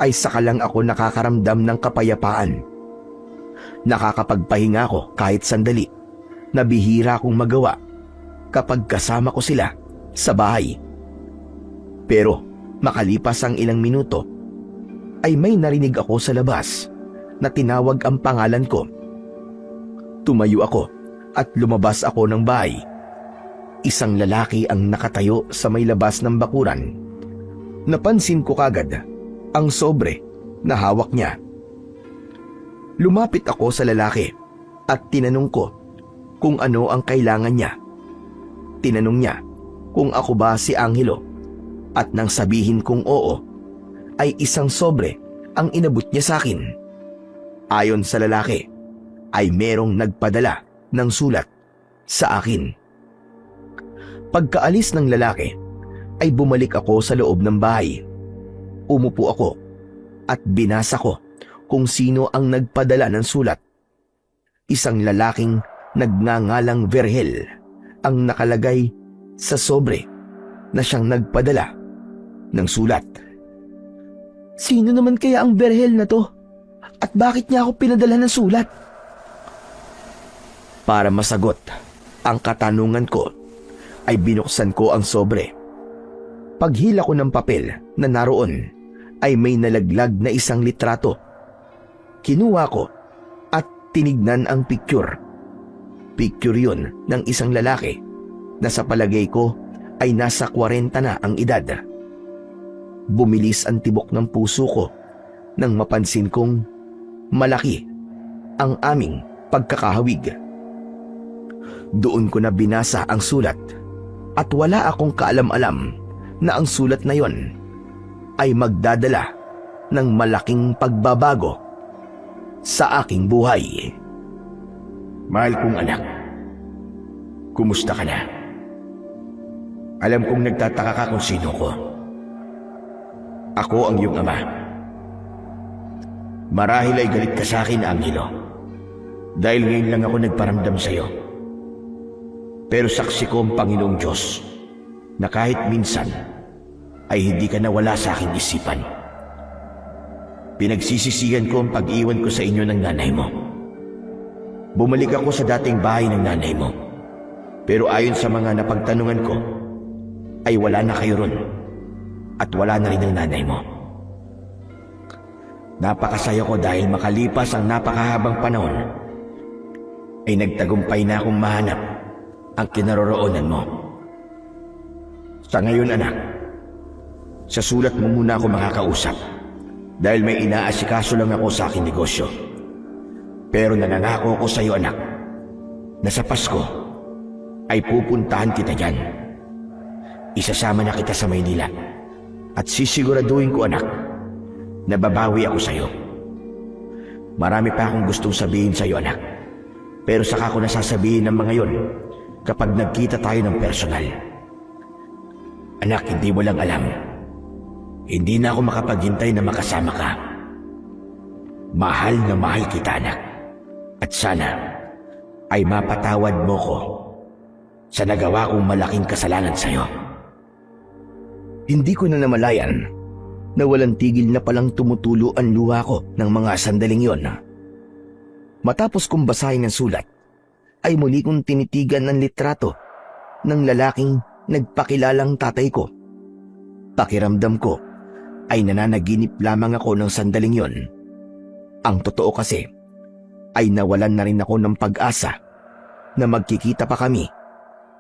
A: ay saka lang ako nakakaramdam ng kapayapaan. Nakakapagpahinga ako kahit sandali na bihira kong magawa kapag kasama ko sila sa bahay. Pero makalipas ang ilang minuto, ay may narinig ako sa labas na tinawag ang pangalan ko. Tumayo ako at lumabas ako ng bahay. Isang lalaki ang nakatayo sa may labas ng bakuran. Napansin ko kagad ang sobre na hawak niya. Lumapit ako sa lalaki at tinanong ko kung ano ang kailangan niya. Tinanong niya kung ako ba si Angelo at nang sabihin kong oo, ay isang sobre ang inabot niya sa akin. Ayon sa lalaki, ay merong nagpadala ng sulat sa akin. Pagkaalis ng lalaki, ay bumalik ako sa loob ng bahay. Umupo ako at binasa ko kung sino ang nagpadala ng sulat. Isang lalaking nagngangalang Vergel ang nakalagay sa sobre na siyang nagpadala ng sulat.
C: Sino naman kaya ang Vergel na to? At bakit niya ako pinadala ng sulat?
A: Para masagot ang katanungan ko, ay binuksan ko ang sobre. Paghila ko ng papel na naroon, ay may nalaglag na isang litrato. Kinuha ko at tinignan ang picture. Picture yun ng isang lalaki na sa palagay ko ay nasa 40 na ang edad. Bumilis ang tibok ng puso ko nang mapansin kong malaki ang aming pagkakahawig. Doon ko na binasa ang sulat at wala akong kaalam-alam na ang sulat na yon ay magdadala ng malaking pagbabago sa aking buhay. Mahal kong anak, kumusta ka na? Alam kong nagtataka ka kung sino ko. Ako ang iyong ama. Marahil ay galit ka sa akin, Angelo, dahil ngayon lang ako nagparamdam sa iyo. Pero saksi ko ang Panginoong Diyos na kahit minsan ay hindi ka nawala sa aking isipan. Pinagsisisihan ko ang pag-iwan ko sa inyo ng nanay mo. Bumalik ako sa dating bahay ng nanay mo, pero ayon sa mga napagtanungan ko, ay wala na kayo ron at wala na rin ang nanay mo. Napakasaya ko dahil makalipas ang napakahabang panahon, ay nagtagumpay na akong mahanap ang kinaroroonan mo. Sa ngayon, anak, sa sulat mo muna ako makakausap dahil may inaasikaso lang ako sa aking negosyo. Pero nangangako ko sa iyo, anak, na sa Pasko ay pupuntahan kita dyan. Isasama na kita sa Maynila at sisiguraduhin ko, anak, na babawi ako sa iyo. Marami pa akong gustong sabihin sa iyo, anak, pero saka ko nasasabihin ng mga yon kapag nagkita tayo ng personal. Anak, hindi mo lang alam, hindi na ako makapaghintay na makasama ka. Mahal na mahal kita, anak, at sana ay mapatawad mo ko sa nagawa kong malaking kasalanan sa iyo. Hindi ko na namalayan na walang tigil na palang tumutulo ang luha ko ng mga sandaling yon. Matapos kong basahin ang sulat, ay muli kong tinitigan ang litrato ng lalaking nagpakilalang tatay ko. Pakiramdam ko ay nananaginip lamang ako ng sandaling yon. Ang totoo kasi ay nawalan na rin ako ng pag-asa na magkikita pa kami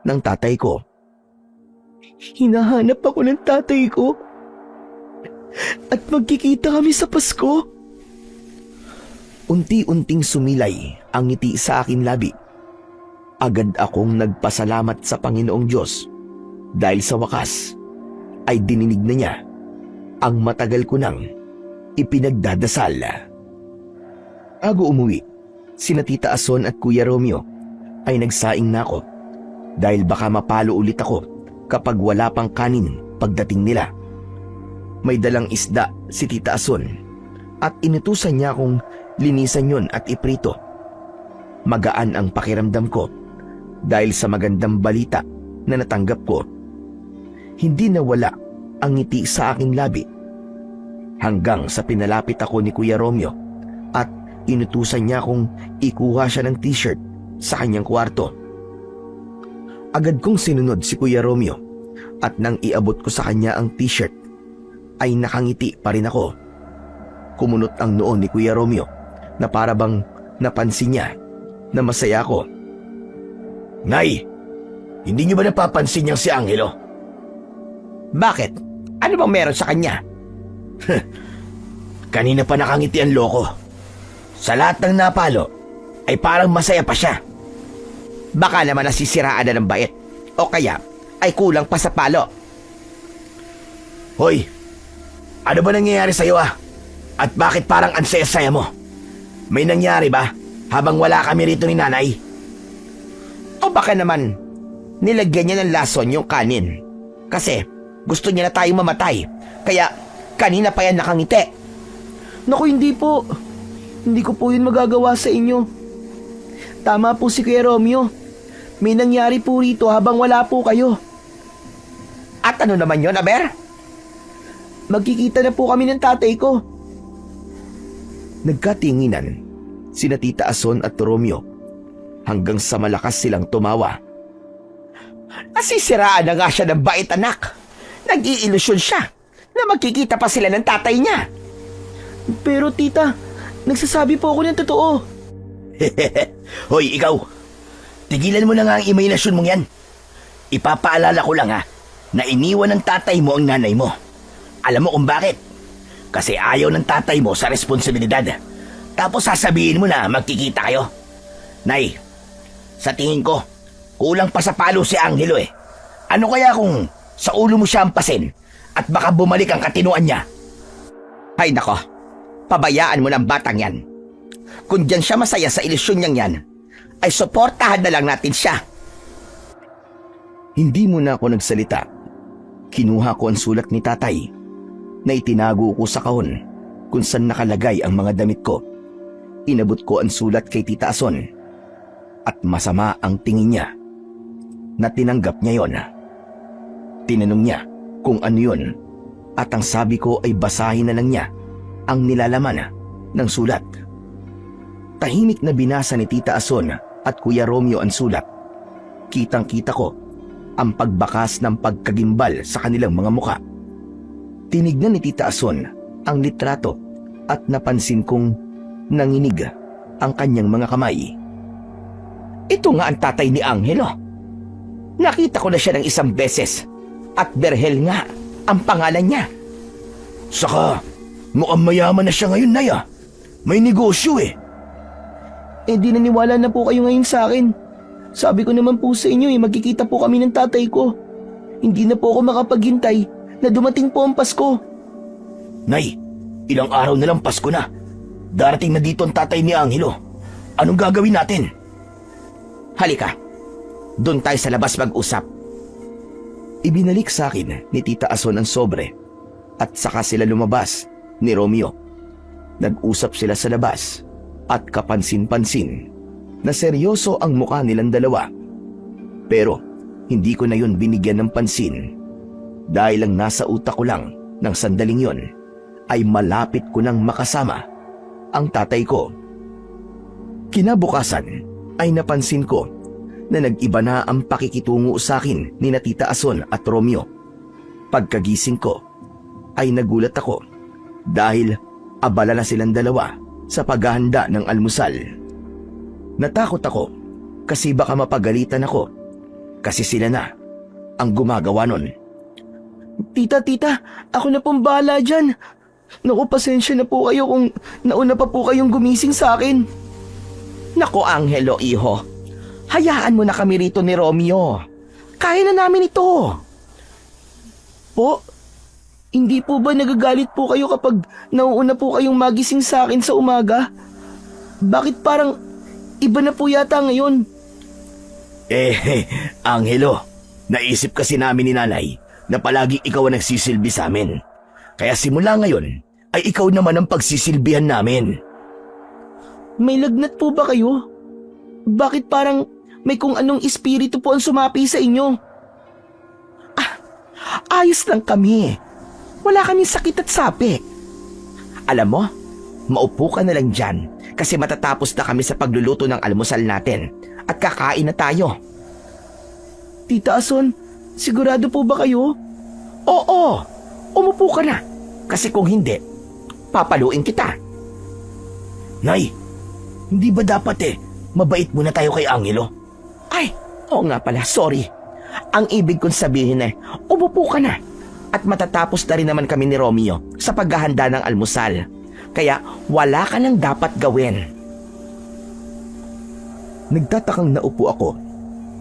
A: ng tatay ko.
C: Hinahanap ako ng tatay ko. At magkikita kami sa Pasko.
A: Unti-unting sumilay ang ngiti sa akin labi. Agad akong nagpasalamat sa Panginoong Diyos dahil sa wakas ay dininig na niya ang matagal ko nang ipinagdadasal. Bago umuwi, sina Tita Ason at Kuya Romeo ay nagsaing na ako dahil baka mapalo ulit ako kapag wala pang kanin pagdating nila. May dalang isda si Tita Ason at inutusan niya akong linisan yon at iprito. Magaan ang pakiramdam ko dahil sa magandang balita na natanggap ko. Hindi nawala ang ngiti sa aking labi hanggang sa pinalapit ako ni Kuya Romeo at inutusan niya akong ikuha siya ng t-shirt sa kanyang kwarto. Agad kong sinunod si Kuya Romeo at nang iabot ko sa kanya ang t-shirt ay nakangiti pa rin ako. Kumunot ang noo ni Kuya Romeo na para bang napansin niya na masaya ako.
B: Nay, hindi niyo ba napapansin niyang si Angelo? Bakit? Ano bang meron sa kanya? Kanina pa nakangiti ang loko. Sa lahat ng napalo, ay parang masaya pa siya. Baka naman nasisiraan na ng bait. O kaya, ay kulang pa sa palo. Hoy, ano ba nangyayari sa'yo At bakit parang ang saya-saya mo? May nangyari ba habang wala kami rito ni nanay? O baka naman, nilagyan niya ng lason yung kanin. Kasi gusto niya na tayong mamatay. Kaya kanina pa yan nakangiti.
C: Naku, hindi po. Hindi ko po yun magagawa sa inyo. Tama po si Kuya Romeo. May nangyari po rito habang wala po kayo.
B: At ano naman yun, Aber?
C: Magkikita na po kami ng tatay ko.
A: Nagkatinginan sina Tita Ason at Romeo hanggang sa malakas silang tumawa.
B: Nasisiraan na nga siya ng bait, anak. Nag-iilusyon siya na magkikita pa sila ng tatay niya.
C: Pero tita, nagsasabi po ako ng totoo.
B: Hoy, ikaw. Tigilan mo na nga ang imahinasyon mong yan. Ipapaalala ko lang na iniwan ng tatay mo ang nanay mo. Alam mo kung bakit? Kasi ayaw ng tatay mo sa responsibilidad. Tapos sasabihin mo na magkikita kayo. Nay, sa tingin ko, kulang pa sa palo si Angelo Ano kaya kung sa ulo mo siya ampasin at baka bumalik ang katinuan niya? Ay nako, pabayaan mo ng batang yan. Kung diyan siya masaya sa ilusyon niyang yan, ay suportahan na lang natin siya.
A: Hindi muna ako nagsalita. Kinuha ko ang sulat ni tatay na itinago ko sa kahon kung saan nakalagay ang mga damit ko. Inabot ko ang sulat kay Tita Ason at masama ang tingin niya na tinanggap niya yon. Tinanong niya kung ano yun at ang sabi ko ay basahin na lang niya ang nilalaman ng sulat. Tahimik na binasa ni Tita Ason at Kuya Romeo ang sulat. Kitang-kita ko ang pagbakas ng pagkagimbal sa kanilang mga muka. Tinignan ni Tita Ason ang litrato at napansin kong nanginig ang kanyang mga kamay.
B: Ito nga ang tatay ni Angelo. Nakita ko na siya ng isang beses at Berhel nga ang pangalan niya. Saka mukhang mayaman na siya ngayon, Nay. May negosyo
C: Di naniwala na po kayo ngayon sa akin. Sabi ko naman po sa inyo magkikita po kami ng tatay ko. Hindi na po ako makapaghintay na dumating po ang Pasko.
B: Nay, ilang araw na lang Pasko na. Darating na dito ang tatay ni Angelo. Anong gagawin natin? Halika, doon tayo sa labas mag-usap.
A: Ibinalik sa akin ni Tita Ason ang sobre at saka sila lumabas ni Romeo. Nag-usap sila sa labas at kapansin-pansin na seryoso ang mukha nilang dalawa. Pero hindi ko na yun binigyan ng pansin dahil ang nasa utak ko lang ng sandaling yon ay malapit ko nang makasama ang tatay ko. Kinabukasan ay napansin ko na nag-iba na ang pakikitungo sa akin ni Tita Ason at Romeo. Pagkagising ko ay nagulat ako dahil abala na silang dalawa sa paghahanda ng almusal. Natakot ako kasi baka mapagalitan ako kasi sila na ang gumagawa nun.
C: Tita, ako na pong bahala dyan. Naku, pasensya na po kayo kung nauna pa po kayong gumising sa akin.
B: Naku, Angelo, iho. Hayaan mo na kami rito ni Romeo. Kaya na namin ito.
C: Po, hindi po ba nagagalit po kayo kapag nauuna po kayong magising sa akin sa umaga? Bakit parang iba na po yata ngayon?
B: Angelo, naisip kasi namin ni nanay na palagi ikaw ang nagsisilbi sa amin. Kaya simula ngayon ay ikaw naman ang pagsisilbihan namin.
C: May lagnat po ba kayo? Bakit parang may kung anong espiritu po ang sumapi sa inyo?
B: Ayos lang kami. Wala kaming sakit at sapi. Alam mo, maupo ka na lang dyan kasi matatapos na kami sa pagluluto ng almusal natin at kakain na tayo.
C: Tita Ason, sigurado po ba kayo?
B: Oo, umupo ka na kasi kung hindi, papaluin kita. Nay, hindi ba dapat
A: mabait muna tayo kay Angelo.
B: Ay, oo nga pala, sorry. Ang ibig kong sabihin umupo ka na. At matatapos na rin naman kami ni Romeo sa paghahanda ng almusal. Kaya wala ka nang dapat gawin.
A: Nagtatakang naupo ako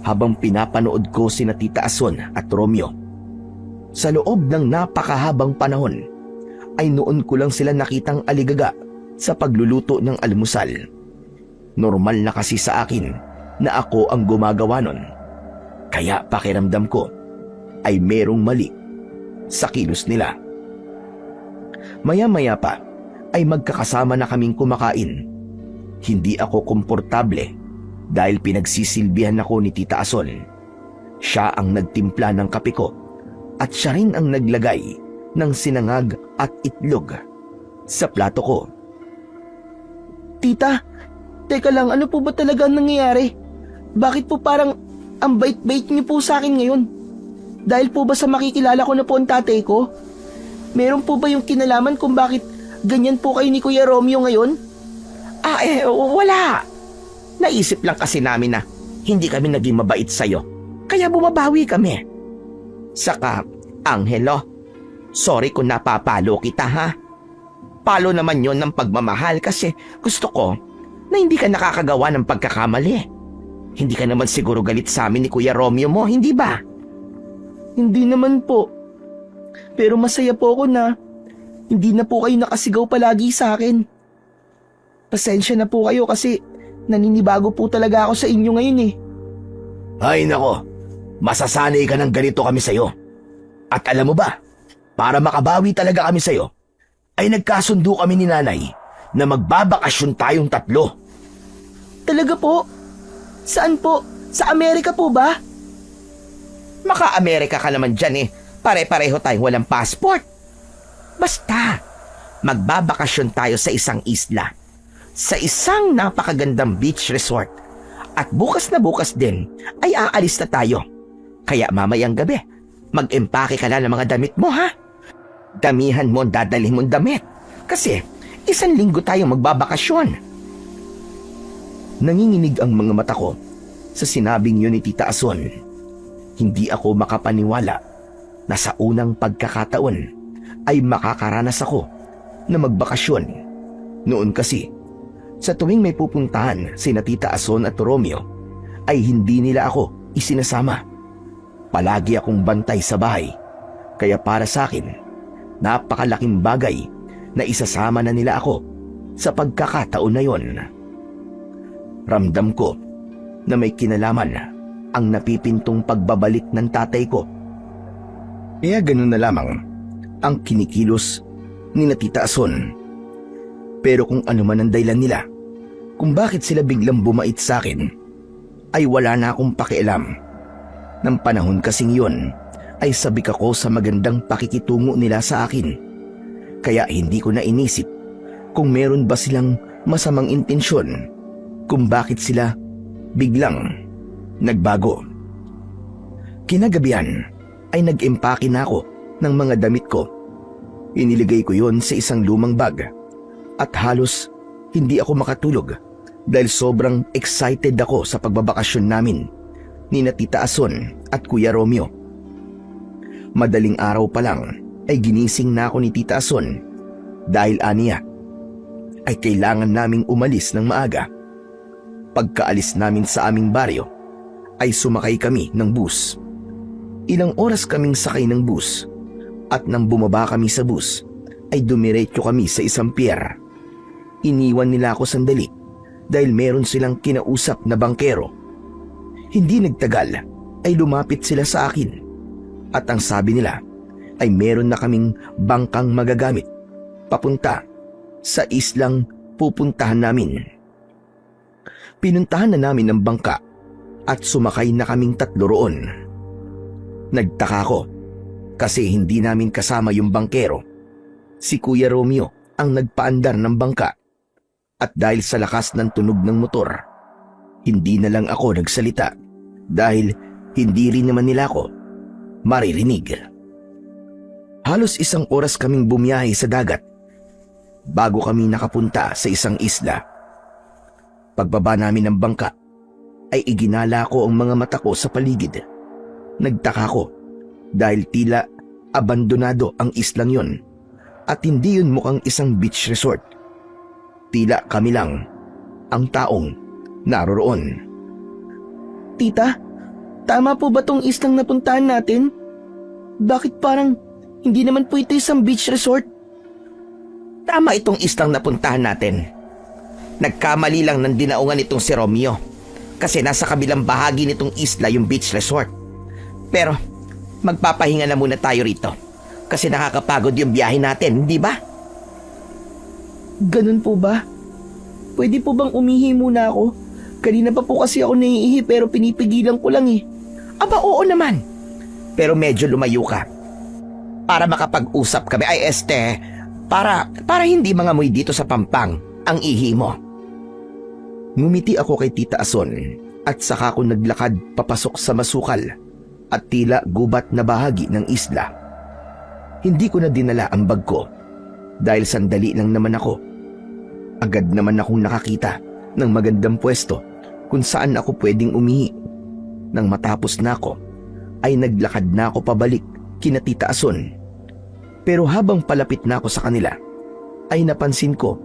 A: habang pinapanood ko sina Tita Ason at Romeo. Sa loob ng napakahabang panahon ay noon ko lang sila nakitang aligaga sa pagluluto ng almusal. Normal na kasi sa akin na ako ang gumagawa nun. Kaya pakiramdam ko ay merong mali sa kilos nila. Maya-maya pa ay magkakasama na kaming kumakain. Hindi ako komportable dahil pinagsisilbihan ako ni Tita Ason. Siya ang nagtimpla ng kape ko at siya rin ang naglagay ng sinangag at itlog sa plato ko.
C: Tita, teka lang, ano po ba talaga ang nangyayari? Bakit po parang ang bait-bait niyo po sa akin ngayon? Dahil po ba sa makikilala ko na po ang tatay ko? Meron po ba yung kinalaman kung bakit ganyan po kayo ni Kuya Romeo ngayon?
B: Wala. Naisip lang kasi namin na hindi kami naging mabait sa'yo. Kaya bumabawi kami. Saka, Angelo, sorry kung napapalo kita ha. Palo naman yon ng pagmamahal kasi gusto ko na hindi ka nakakagawa ng pagkakamali. Hindi ka naman siguro galit sa amin ni Kuya Romeo mo, hindi ba?
C: Hindi naman po. Pero masaya po ako na hindi na po kayo nakasigaw palagi sa akin. Pasensya na po kayo kasi naninibago po talaga ako sa inyo ngayon eh.
A: Ay nako, masasanay ka ng ganito kami sa'yo. At alam mo ba, para makabawi talaga kami sa'yo, ay nagkasundo kami ni nanay na magbabakasyon tayong 3.
C: Talaga po? Saan po? Sa Amerika po ba?
B: Maka-Amerika ka naman dyan eh. Pare-pareho tayong walang passport. Basta, magbabakasyon tayo sa isang isla. Sa isang napakagandang beach resort. At bukas na bukas din ay aalis na tayo. Kaya mamayang gabi, mag-empake ka na ng mga damit mo ha. Damihan mo ang dadalhin mong damit. Kasi 1 linggo tayong magbabakasyon.
A: Nanginginig ang mga mata ko sa sinabing yun ni Tita Ason. Hindi ako makapaniwala na sa unang pagkakataon ay makakaranas ako na magbakasyon. Noon kasi, sa tuwing may pupuntahan sina Tita Ason at Romeo, ay hindi nila ako isinasama. Palagi akong bantay sa bahay. Kaya para sa akin, napakalaking bagay na isasama na nila ako sa pagkakataon na yon. Ramdam ko na may kinalaman ang napipintong pagbabalik ng tatay ko. Kaya ganun na lamang ang kinikilos ni na Tita Ason. Pero kung ano man ang dahilan nila, kung bakit sila biglang bumait sa akin, ay wala na akong pakialam. Nang panahon kasing yun, ay sabik ako sa magandang pakikitungo nila sa akin. Kaya hindi ko na inisip kung meron ba silang masamang intensyon, kung bakit sila biglang nagbago. Kinagabihan ay nag-empake na ako ng mga damit ko. Iniligay ko yon sa isang lumang bag at halos hindi ako makatulog dahil sobrang excited ako sa pagbabakasyon namin ni na Tita Ason at Kuya Romeo. Madaling araw pa lang ay ginising na ako ni Tita Ason dahil aniya ay kailangan naming umalis ng maaga. Pagkaalis namin sa aming baryo ay sumakay kami ng bus. Ilang oras kaming sakay ng bus at nang bumaba kami sa bus ay dumiretso kami sa isang pier. Iniwan nila ako sandali dahil meron silang kinausap na bangkero. Hindi nagtagal ay lumapit sila sa akin at ang sabi nila ay meron na kaming bangkang magagamit papunta sa islang pupuntahan namin. Pinuntahan na namin ang bangka at sumakay na kaming 3 roon. Nagtaka ko kasi hindi namin kasama yung bangkero. Si Kuya Romeo ang nagpaandar ng bangka at dahil sa lakas ng tunog ng motor, hindi na lang ako nagsalita dahil hindi rin naman nila ako maririnig. Halos 1 oras kaming bumiyahe sa dagat bago kami nakapunta sa isang isla. Pagbaba namin ng bangka, ay iginala ko ang mga mata ko sa paligid. Nagtaka ko dahil tila abandonado ang islang yon at hindi yun mukhang isang beach resort. Tila kami lang ang taong naroroon.
C: Tita, tama po ba tong islang napuntahan natin? Bakit parang hindi naman po ito isang beach resort?
B: Tama itong islang napuntahan natin. Nagkamali lang ng dinaungan itong si Romeo kasi nasa kabilang bahagi nitong isla yung beach resort. Pero magpapahinga na muna tayo rito kasi nakakapagod yung biyahe natin, di ba?
C: Ganun po ba? Pwede po bang umihi muna ako? Kanina pa po kasi ako naiihi pero pinipigilan ko lang eh.
B: Aba, oo naman. Pero medyo lumayo ka. Para makapag-usap kami para hindi mangamoy dito sa pampang ang ihi mo.
A: Ngumiti ako kay Tita Ason at saka ko naglakad papasok sa masukal at tila gubat na bahagi ng isla. Hindi ko na dinala ang bag ko dahil sandali lang naman ako. Agad naman akong nakakita ng magandang pwesto kung saan ako pwedeng umihi. Nang matapos na ako, ay naglakad na ako pabalik kina Tita Ason. Pero habang palapit na ako sa kanila, ay napansin ko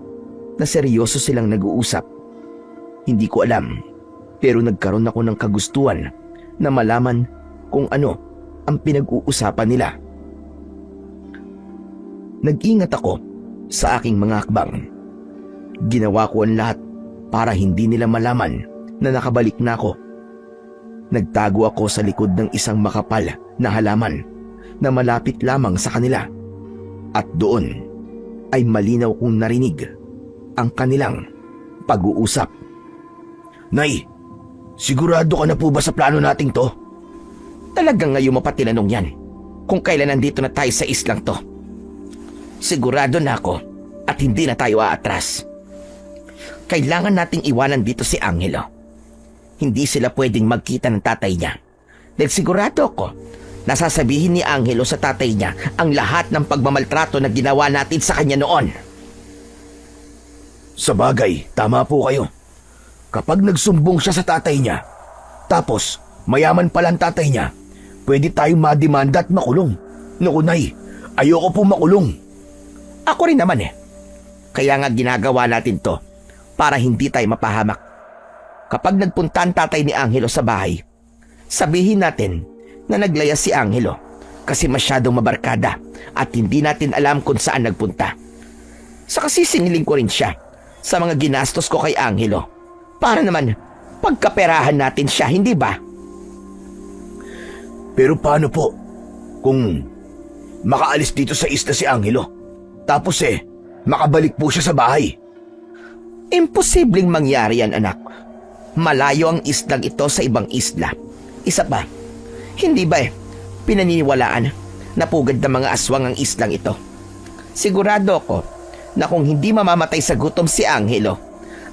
A: na seryoso silang nag-uusap. Hindi ko alam, pero nagkaroon ako ng kagustuhan na malaman kung ano ang pinag-uusapan nila. Nag-ingat ako sa aking mga hakbang. Ginawa ko ang lahat para hindi nila malaman na nakabalik na ako. Nagtago ako sa likod ng isang makapal na halaman na malapit lamang sa kanila. At doon ay malinaw kong narinig ang kanilang pag-uusap.
C: Nay, sigurado ka na po ba sa plano nating to?
B: Talagang ngayon mo pa tinanong yan kung kailan nandito na tayo sa islang to. Sigurado na ako at hindi na tayo aatras. Kailangan nating iwanan dito si Angelo. Hindi sila pwedeng magkita ng tatay niya. Dahil sigurado ako, nasasabihin ni Angelo sa tatay niya ang lahat ng pagmamaltrato na ginawa natin sa kanya noon.
C: Sa bagay, tama po kayo. Kapag nagsumbong siya sa tatay niya, tapos mayaman palang tatay niya, pwede tayong mademanda at makulong. Naku, Nay, ayoko po makulong.
B: Ako rin naman eh. Kaya nga ginagawa natin to para hindi tayo mapahamak. Kapag nagpunta ang tatay ni Angelo sa bahay, sabihin natin na naglaya si Angelo kasi masyadong mabarkada at hindi natin alam kung saan nagpunta. Saka sisingilin ko rin siya sa mga ginastos ko kay Angelo para naman pagkaperahan natin siya, hindi ba?
C: Pero paano po kung makaalis dito sa isla si Angelo? Tapos makabalik po siya sa bahay.
B: Imposibleng mangyari yan, anak. Malayo ang islang ito sa ibang isla. Isa pa, hindi ba pinaniniwalaan na pugad ng mga aswang ang islang ito? Sigurado ako na kung hindi mamamatay sa gutom si Angelo,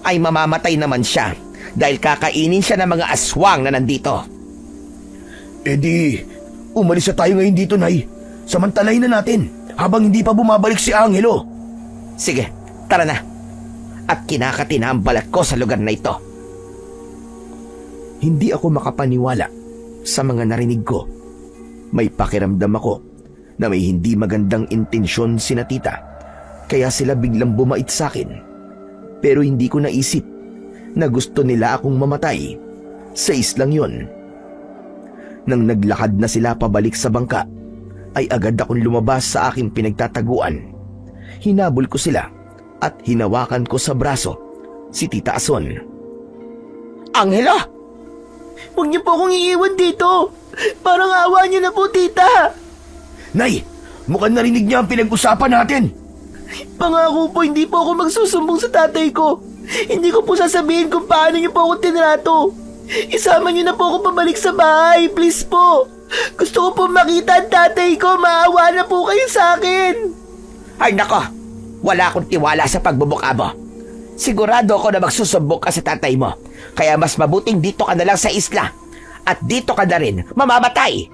B: ay mamamatay naman siya dahil kakainin siya ng mga aswang na nandito.
C: Di, umalis na tayo ngayon dito, Nay. Samantalahin na natin habang hindi pa bumabalik si Angelo.
B: Sige, tara na. At kinakatina ang balat ko sa lugar na ito.
A: Hindi ako makapaniwala sa mga narinig ko. May pakiramdam ako na may hindi magandang intensyon sina Tita, kaya sila biglang bumait sa akin. Pero hindi ko naisip na gusto nila akong mamatay sa islang yon. Nang naglakad na sila pabalik sa bangka, ay agad akong lumabas sa aking pinagtataguan. Hinabol ko sila at hinawakan ko sa braso si Tita Ason.
B: Angelo!
C: Huwag niyo po akong iiwan dito. Parang awa niyo na po, Tita. Nay, mukhang narinig niya ang pinag-usapan natin. Pangako po, hindi po ako magsusumbong sa tatay ko. Hindi ko po sasabihin kung paano niyo po ako tinrato. Isama niyo na po ako pabalik sa bahay, please po. Gusto ko po makita ang tatay ko. Maawa na po kayo sa akin.
B: Ay nako, wala akong tiwala sa pagbubuka mo. Sigurado ako na magsusumbong ka sa tatay mo. Kaya mas mabuting dito ka na lang sa isla. At dito ka na rin mamamatay.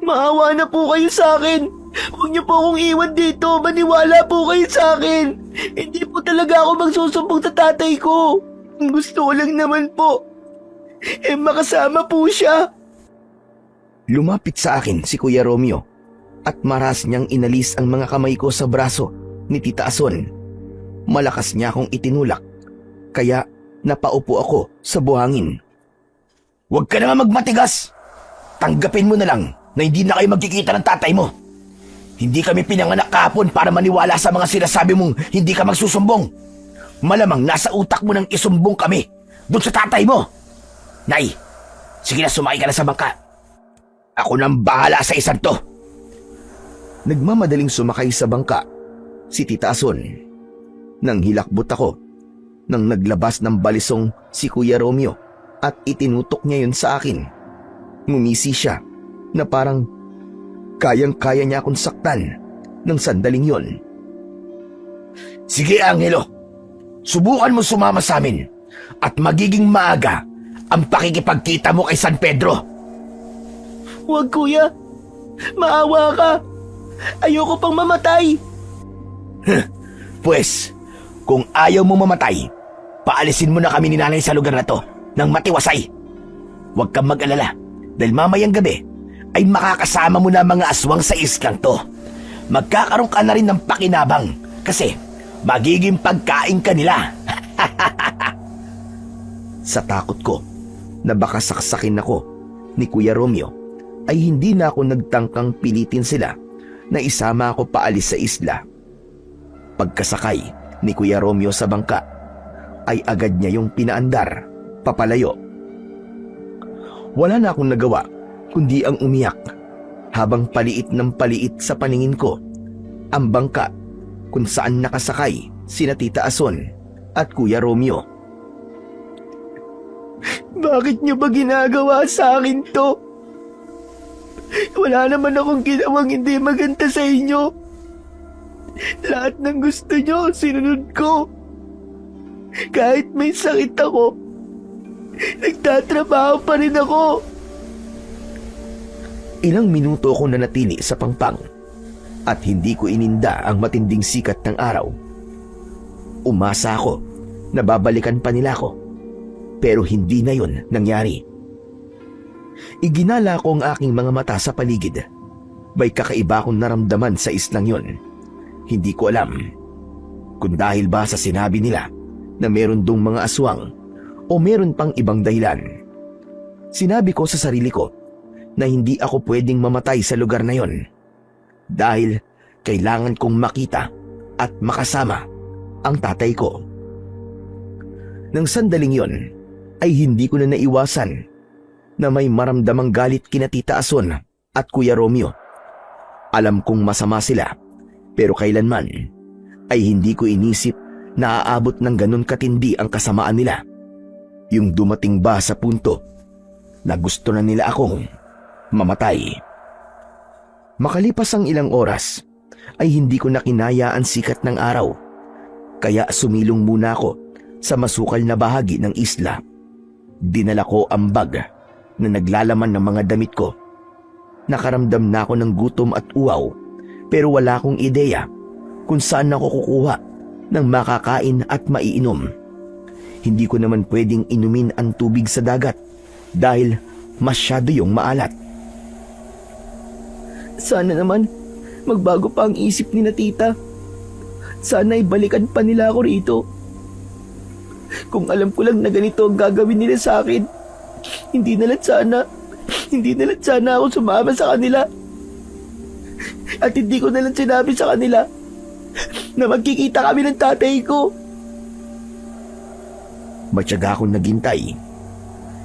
C: Maawa na po kayo sa akin. Huwag niyo po akong iwan dito. Maniwala po kayo sa akin. Hindi po talaga ako magsusumbong sa tatay ko. Ang gusto ko lang naman po, makasama po siya.
A: Lumapit sa akin si Kuya Romeo at maras niyang inalis ang mga kamay ko sa braso ni Tita Ason. Malakas niya akong itinulak, kaya napaupo ako sa buhangin.
B: Huwag ka na nga magmatigas. Tanggapin mo na lang na hindi na kayo magkikita ng tatay mo. Hindi kami pinanganak kahapon para maniwala sa mga sinasabi mong hindi ka magsusumbong. Malamang nasa utak mo nang isumbong kami doon sa tatay mo. Nay, sige na, sumakay ka na sa bangka. Ako nang bahala sa isang to.
A: Nagmamadaling sumakay sa bangka si Tita Ason. Nang hilakbot ako, nang naglabas ng balisong si Kuya Romeo at itinutok niya yun sa akin. Ngumisi siya na parang kayang-kaya niya akong saktan ng sandaling yon.
B: Sige, Angelo. Subukan mo sumama sa amin at magiging maaga ang pakikipagkita mo kay San Pedro.
C: Huwag kuya, maawa ka. Ayoko pang mamatay.
B: Pues, kung ayaw mo mamatay, paalisin mo na kami ni nanay sa lugar na to nang matiwasay. Huwag kang mag-alala dahil mamayang gabi ay makakasama mo na mga aswang sa islang to. Magkakaroon ka na rin ng pakinabang kasi magiging pagkain ka nila.
A: Sa takot ko na baka saksakin ako ni Kuya Romeo, ay hindi na ako nagtangkang pilitin sila na isama ako paalis sa isla. Pagkasakay ni Kuya Romeo sa bangka, ay agad niya yung pinaandar papalayo. Wala na akong nagawa kundi ang umiyak habang paliit ng paliit sa paningin ko ang bangka kung saan nakasakay sina Tita Ason at Kuya Romeo.
C: Bakit niyo ba ginagawa sa akin to? Wala naman akong ginawang hindi maganda sa inyo. Lahat ng gusto niyo, sinunod ko. Kahit may sakit ako, nagtatrabaho pa rin ako.
A: Ilang minuto ako nanatili sa pangpang at hindi ko ininda ang matinding sikat ng araw. Umasa ako na babalikan pa nila ako, pero hindi na yun nangyari. Iginala ko ang aking mga mata sa paligid. May kakaiba akong naramdaman sa islang yun. Hindi ko alam kung dahil ba sa sinabi nila na meron dong mga aswang o meron pang ibang dahilan. Sinabi ko sa sarili ko na hindi ako pwedeng mamatay sa lugar na yon dahil kailangan kong makita at makasama ang tatay ko. Nang sandaling yon ay hindi ko na naiwasan na may maramdamang galit kina Tita Ason at Kuya Romeo. Alam kong masama sila, pero kailanman ay hindi ko inisip na aabot ng ganun katindi ang kasamaan nila. Yung dumating ba sa punto na gusto na nila akong mamatay. Makalipas ang ilang oras ay hindi ko na kinaya ang sikat ng araw, kaya sumilong muna ako sa masukal na bahagi ng isla. Dinala ko ang bag na naglalaman ng mga damit ko. Nakaramdam na ako ng gutom at uwaw, pero wala akong ideya kung saan ako kukuha ng makakain at maiinom. Hindi ko naman pwedeng inumin ang tubig sa dagat dahil masyado yung maalat.
C: Sana naman magbago pa ang isip ni na tita. Sana ibalikan pa nila ako rito. Kung alam ko lang na ganito ang gagawin nila sa akin, hindi na lang sana ako sumama sa kanila. At hindi ko na lang sinabi sa kanila na magkikita kami ng tatay ko.
A: Matyaga akong naghintay.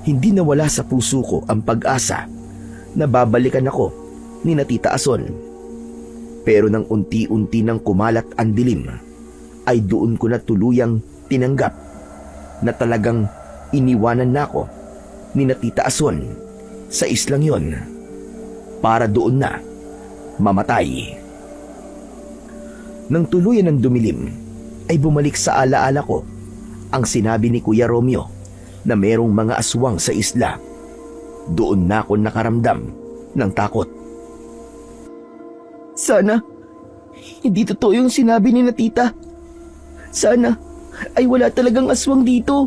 A: Hindi nawala sa puso ko ang pag-asa na babalikan ako ni na Tita Ason. Pero nang unti-unti nang kumalat ang dilim, ay doon ko na tuluyang tinanggap na talagang iniwanan na ako ni na Tita Ason sa islang yon para doon na mamatay. Nang tuluyan ng dumilim, ay bumalik sa alaala ko ang sinabi ni Kuya Romeo na merong mga aswang sa isla. Doon na ako nakaramdam ng takot.
C: Sana hindi totoo yung sinabi ni na tita. Sana ay wala talagang aswang dito.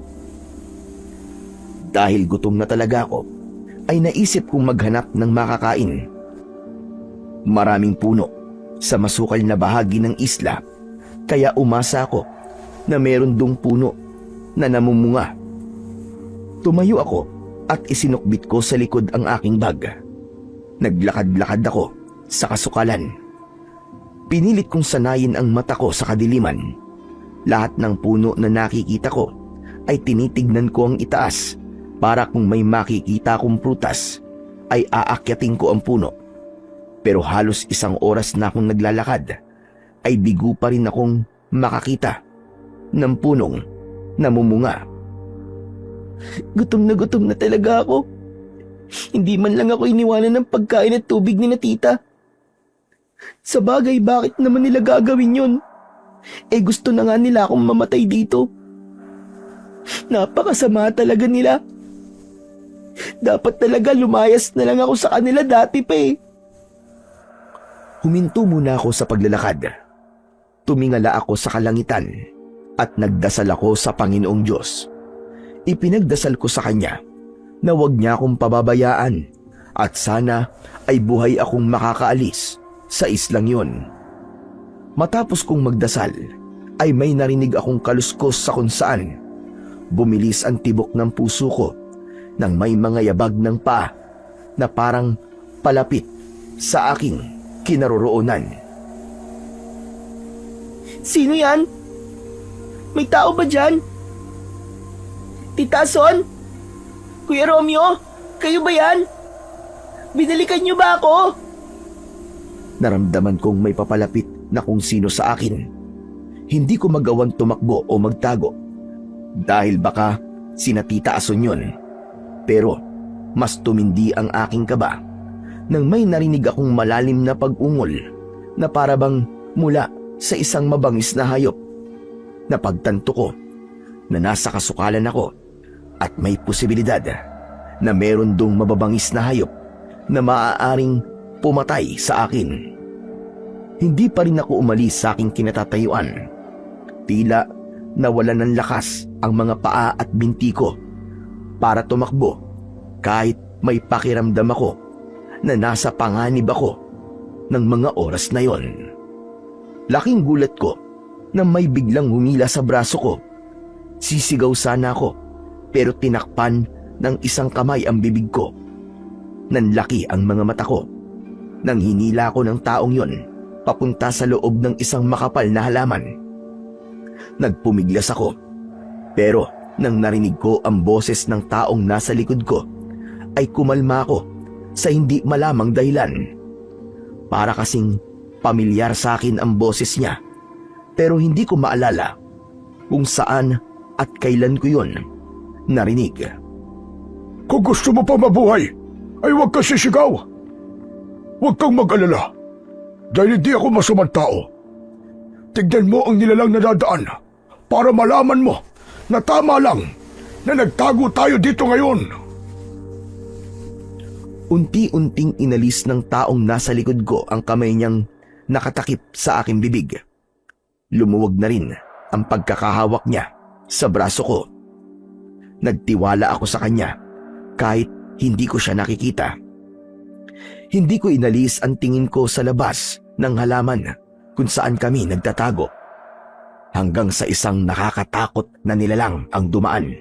A: Dahil gutom na talaga ako, ay naisip kong maghanap ng makakain. Maraming puno sa masukal na bahagi ng isla, kaya umasa ako na meron dong puno na namumunga. Tumayo ako at isinukbit ko sa likod ang aking bag. Naglakad-lakad ako sa kasukalan. Pinilit kong sanayin ang mata ko sa kadiliman. Lahat ng puno na nakikita ko ay tinitignan ko ang itaas para kung may makikita kong prutas ay aakyatin ko ang puno. Pero halos 1 oras na akong naglalakad ay bigo pa rin akong makakita ng punong namumunga.
C: Gutom na talaga ako. Hindi man lang ako iniwanan ng pagkain at tubig ni na tita. Sa bagay, bakit naman nila gagawin yun? Gusto na nga nila akong mamatay dito. Napakasama talaga nila. Dapat talaga lumayas na lang ako sa kanila dati pa eh.
A: Huminto muna ako sa paglalakad. Tumingala ako sa kalangitan at nagdasal ako sa Panginoong Diyos. Ipinagdasal ko sa Kanya na huwag niya akong pababayaan at sana ay buhay akong makakaalis sa islang yon. Matapos kong magdasal ay may narinig akong kaluskos sa kung saan. Bumilis ang tibok ng puso ko nang may mga yabag ng paa na parang palapit sa aking kinaroroonan.
C: Sino yan? May tao ba dyan? Tita Son? Kuya Romeo? Kayo ba yan? Binalikan niyo ba ako?
A: Naramdaman kong may papalapit na kung sino sa akin. Hindi ko magawang tumakbo o magtago dahil baka sina Tita Ason yun. Pero mas tumindi ang aking kaba nang may narinig akong malalim na pag-ungol na parabang mula sa isang mabangis na hayop. Napagtanto ko na nasa kasukalan ako at may posibilidad na meron dong mababangis na hayop na maaaring pumatay sa akin. Hindi pa rin ako umalis sa aking kinatatayuan. Tila nawalan ng lakas ang mga paa at binti ko para tumakbo kahit may pakiramdam ako na nasa panganib ako ng mga oras na yon. Laking gulat ko na may biglang humila sa braso ko. Sisigaw sana ako pero tinakpan ng isang kamay ang bibig ko. Nanlaki ang mga mata ko nang hinila ko ng taong yon papunta sa loob ng isang makapal na halaman. Nagpumiglas ako pero nang narinig ko ang boses ng taong nasa likod ko ay kumalma ako sa hindi malamang dahilan. Para kasing pamilyar sa akin ang boses niya pero hindi ko maalala kung saan at kailan ko yon narinig.
D: Kung gusto mo pa mabuhay, ay huwag ka sisigaw. Huwag kang mag-alala. Dahil hindi ako masamang tao. Tignan mo ang nilalang nadadaan para malaman mo na tama lang na nagtago tayo dito ngayon.
A: Unti-unting inalis ng taong nasa likod ko ang kamay niyang nakatakip sa aking bibig. Lumuwag na rin ang pagkakahawak niya sa braso ko. Nagtiwala ako sa kanya kahit hindi ko siya nakikita. Hindi ko inalis ang tingin ko sa labas ng halaman kung saan kami nagtatago hanggang sa isang nakakatakot na nilalang ang dumaan.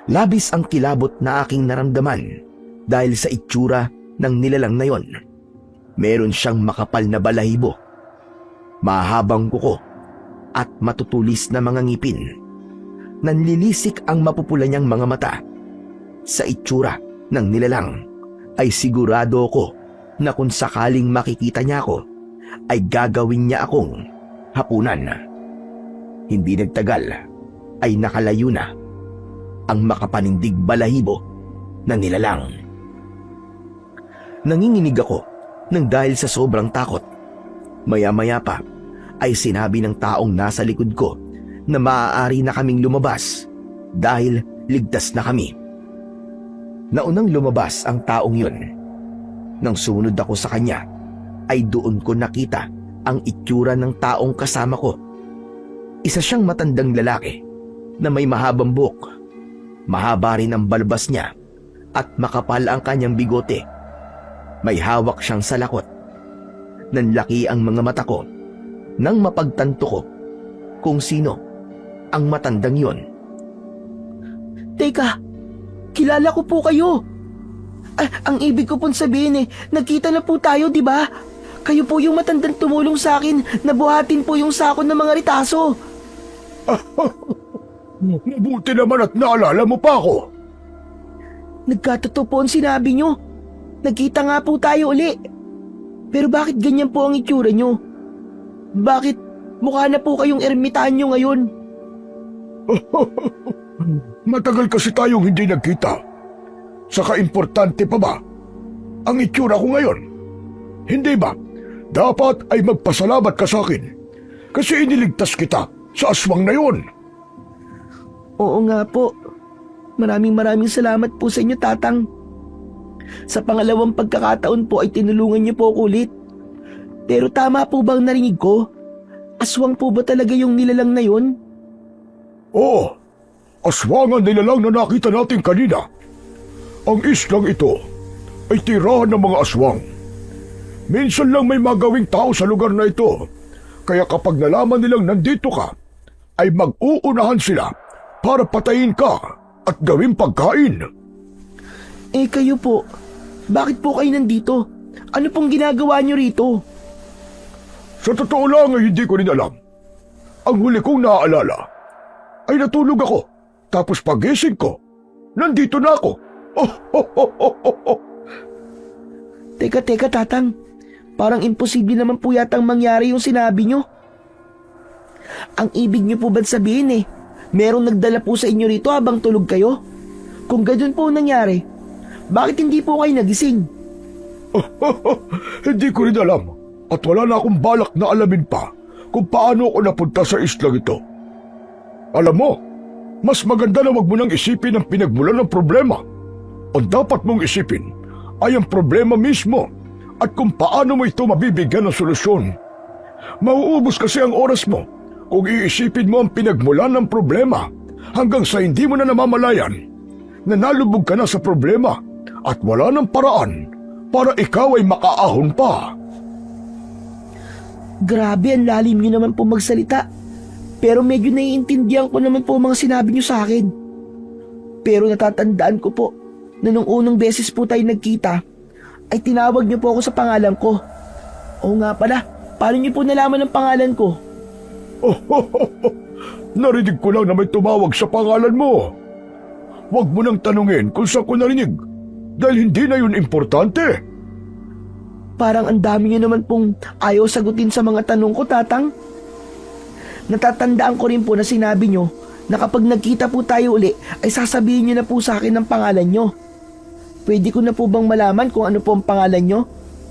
A: Labis ang kilabot na aking naramdaman dahil sa itsura ng nilalang na yon. Meron siyang makapal na balahibo, mahabang kuko at matutulis na mga ngipin. Nanlilisik ang mapupula niyang mga mata. Sa itsura ng nilalang ay sigurado ko na kung sakaling makikita niya ako ay gagawin niya akong hapunan. Hindi nagtagal ay nakalayo na ang makapanindig balahibo na nilalang. Nanginginig ako nang dahil sa sobrang takot. Maya-maya pa ay sinabi ng taong nasa likod ko na maaari na kaming lumabas dahil ligtas na kami. Naunang lumabas ang taong yun. Nang sumunod ako sa kanya, ay doon ko nakita ang itsura ng taong kasama ko. Isa siyang matandang lalaki na may mahabang buhok, Mahaba rin ang balbas niya at makapal ang kanyang bigote. May hawak siyang salakot. Nanlaki ang mga mata ko nang mapagtanto ko kung sino ang matandang yon.
B: Teka, kilala ko po kayo. Ang ibig ko pong sabihin nagkita na po tayo, di ba? Kayo po yung matandang tumulong sa akin na buhatin po yung sako ng mga ritaso.
D: Mabuti naman at naalala mo pa ako.
B: Nagkatotoo po ang sinabi nyo. Nagkita nga po tayo uli. Pero bakit ganyan po ang itsura nyo? Bakit mukha na po kayong ermitanyo ngayon?
D: Matagal kasi tayong hindi nagkita. Saka importante pa ba ang itsura ko ngayon? Hindi ba? Dapat ay magpasalamat ka sa akin kasi iniligtas kita sa aswang na yun.
B: Oo nga po. Maraming salamat po sa inyo, Tatang. Sa pangalawang pagkakataon po ay tinulungan niyo po ako ulit. Pero tama po bang narinig ko? Aswang po ba talaga yung nilalang na yun?
D: Oo, aswang ang nilalang na nakita natin kanina. Ang islang ito ay tirahan ng mga aswang. Minsan lang may magawing tao sa lugar na ito. Kaya kapag nalaman nilang nandito ka, ay mag-uunahan sila para patayin ka at gawing pagkain.
B: Kayo po, bakit po kayo nandito? Ano pong ginagawa niyo rito?
D: Sa totoo lang ay hindi ko rin alam. Ang huli kong naaalala ay natulog ako. Tapos pagising ko, nandito na ako.
B: Teka, Tatang. Parang imposible naman po yatang mangyari yung sinabi nyo. Ang ibig nyo po ba't sabihin merong nagdala po sa inyo rito habang tulog kayo? Kung ganun po nangyari, bakit hindi po kayo nagising?
D: Hindi ko rin alam at wala na akong balak na alamin pa kung paano ako napunta sa islang ito. Alam mo, mas maganda na wag mo nang isipin ang pinagmulan ng problema. Ang dapat mong isipin ay ang problema mismo at kung paano mo ito mabibigyan ng solusyon. Mauubos kasi ang oras mo kung iisipin mo ang pinagmulan ng problema hanggang sa hindi mo na namamalayan na nalubog ka na sa problema at wala ng paraan para ikaw ay makaahon pa.
B: Grabe, ang lalim nyo naman po magsalita. Pero medyo naiintindihan ko naman po mga sinabi nyo sa akin. Pero natatandaan ko po na nung unang beses po tayo nagkita, ay tinawag nyo po ako sa pangalan ko. Oo nga pala, paano nyo po nalaman ang pangalan ko?
D: Narinig ko lang na may tumawag sa pangalan mo. Huwag mo nang tanungin kung saan ko narinig dahil hindi na yun importante.
B: Parang ang dami nyo naman pong ayaw sagutin sa mga tanong ko, Tatang. Natatandaan ko rin po na sinabi nyo na kapag nagkita po tayo uli ay sasabihin nyo na po sa akin ang pangalan nyo. Pwede ko na po bang malaman kung ano po ang pangalan nyo?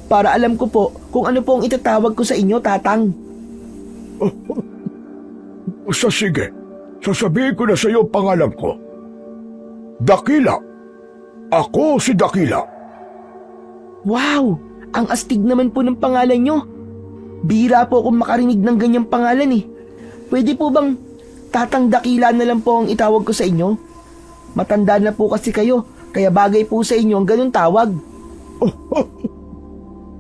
B: Para alam ko po kung ano po ang itatawag ko sa inyo, Tatang.
D: Sige, sasabihin ko na sa iyo ang pangalan ko. Dakila. Ako si Dakila.
B: Wow! Ang astig naman po ng pangalan nyo. Bira po akong makarinig ng ganyang pangalan Pwede po bang Tatang Dakila na lang po ang itawag ko sa inyo? Matanda na po kasi kayo, kaya bagay po sa inyo ang ganun tawag.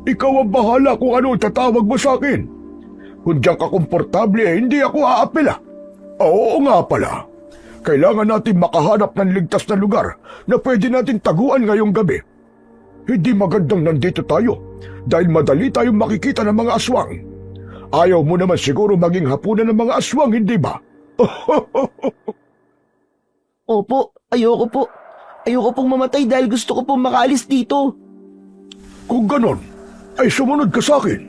D: Ikaw ang bahala kung ano tatawag mo sa akin. Kung diyan ka komportable hindi ako aapela. Oo nga pala. Kailangan natin makahanap ng ligtas na lugar na pwede natin taguan ngayong gabi. Hindi magandang nandito tayo dahil madali tayong makikita ng mga aswang. Ayaw mo naman siguro maging hapunan ng mga aswang, hindi ba?
B: Opo, ayoko po. Ayoko pong mamatay dahil gusto ko pong makaalis dito.
D: Kung ganon, ay sumunod ka sa akin.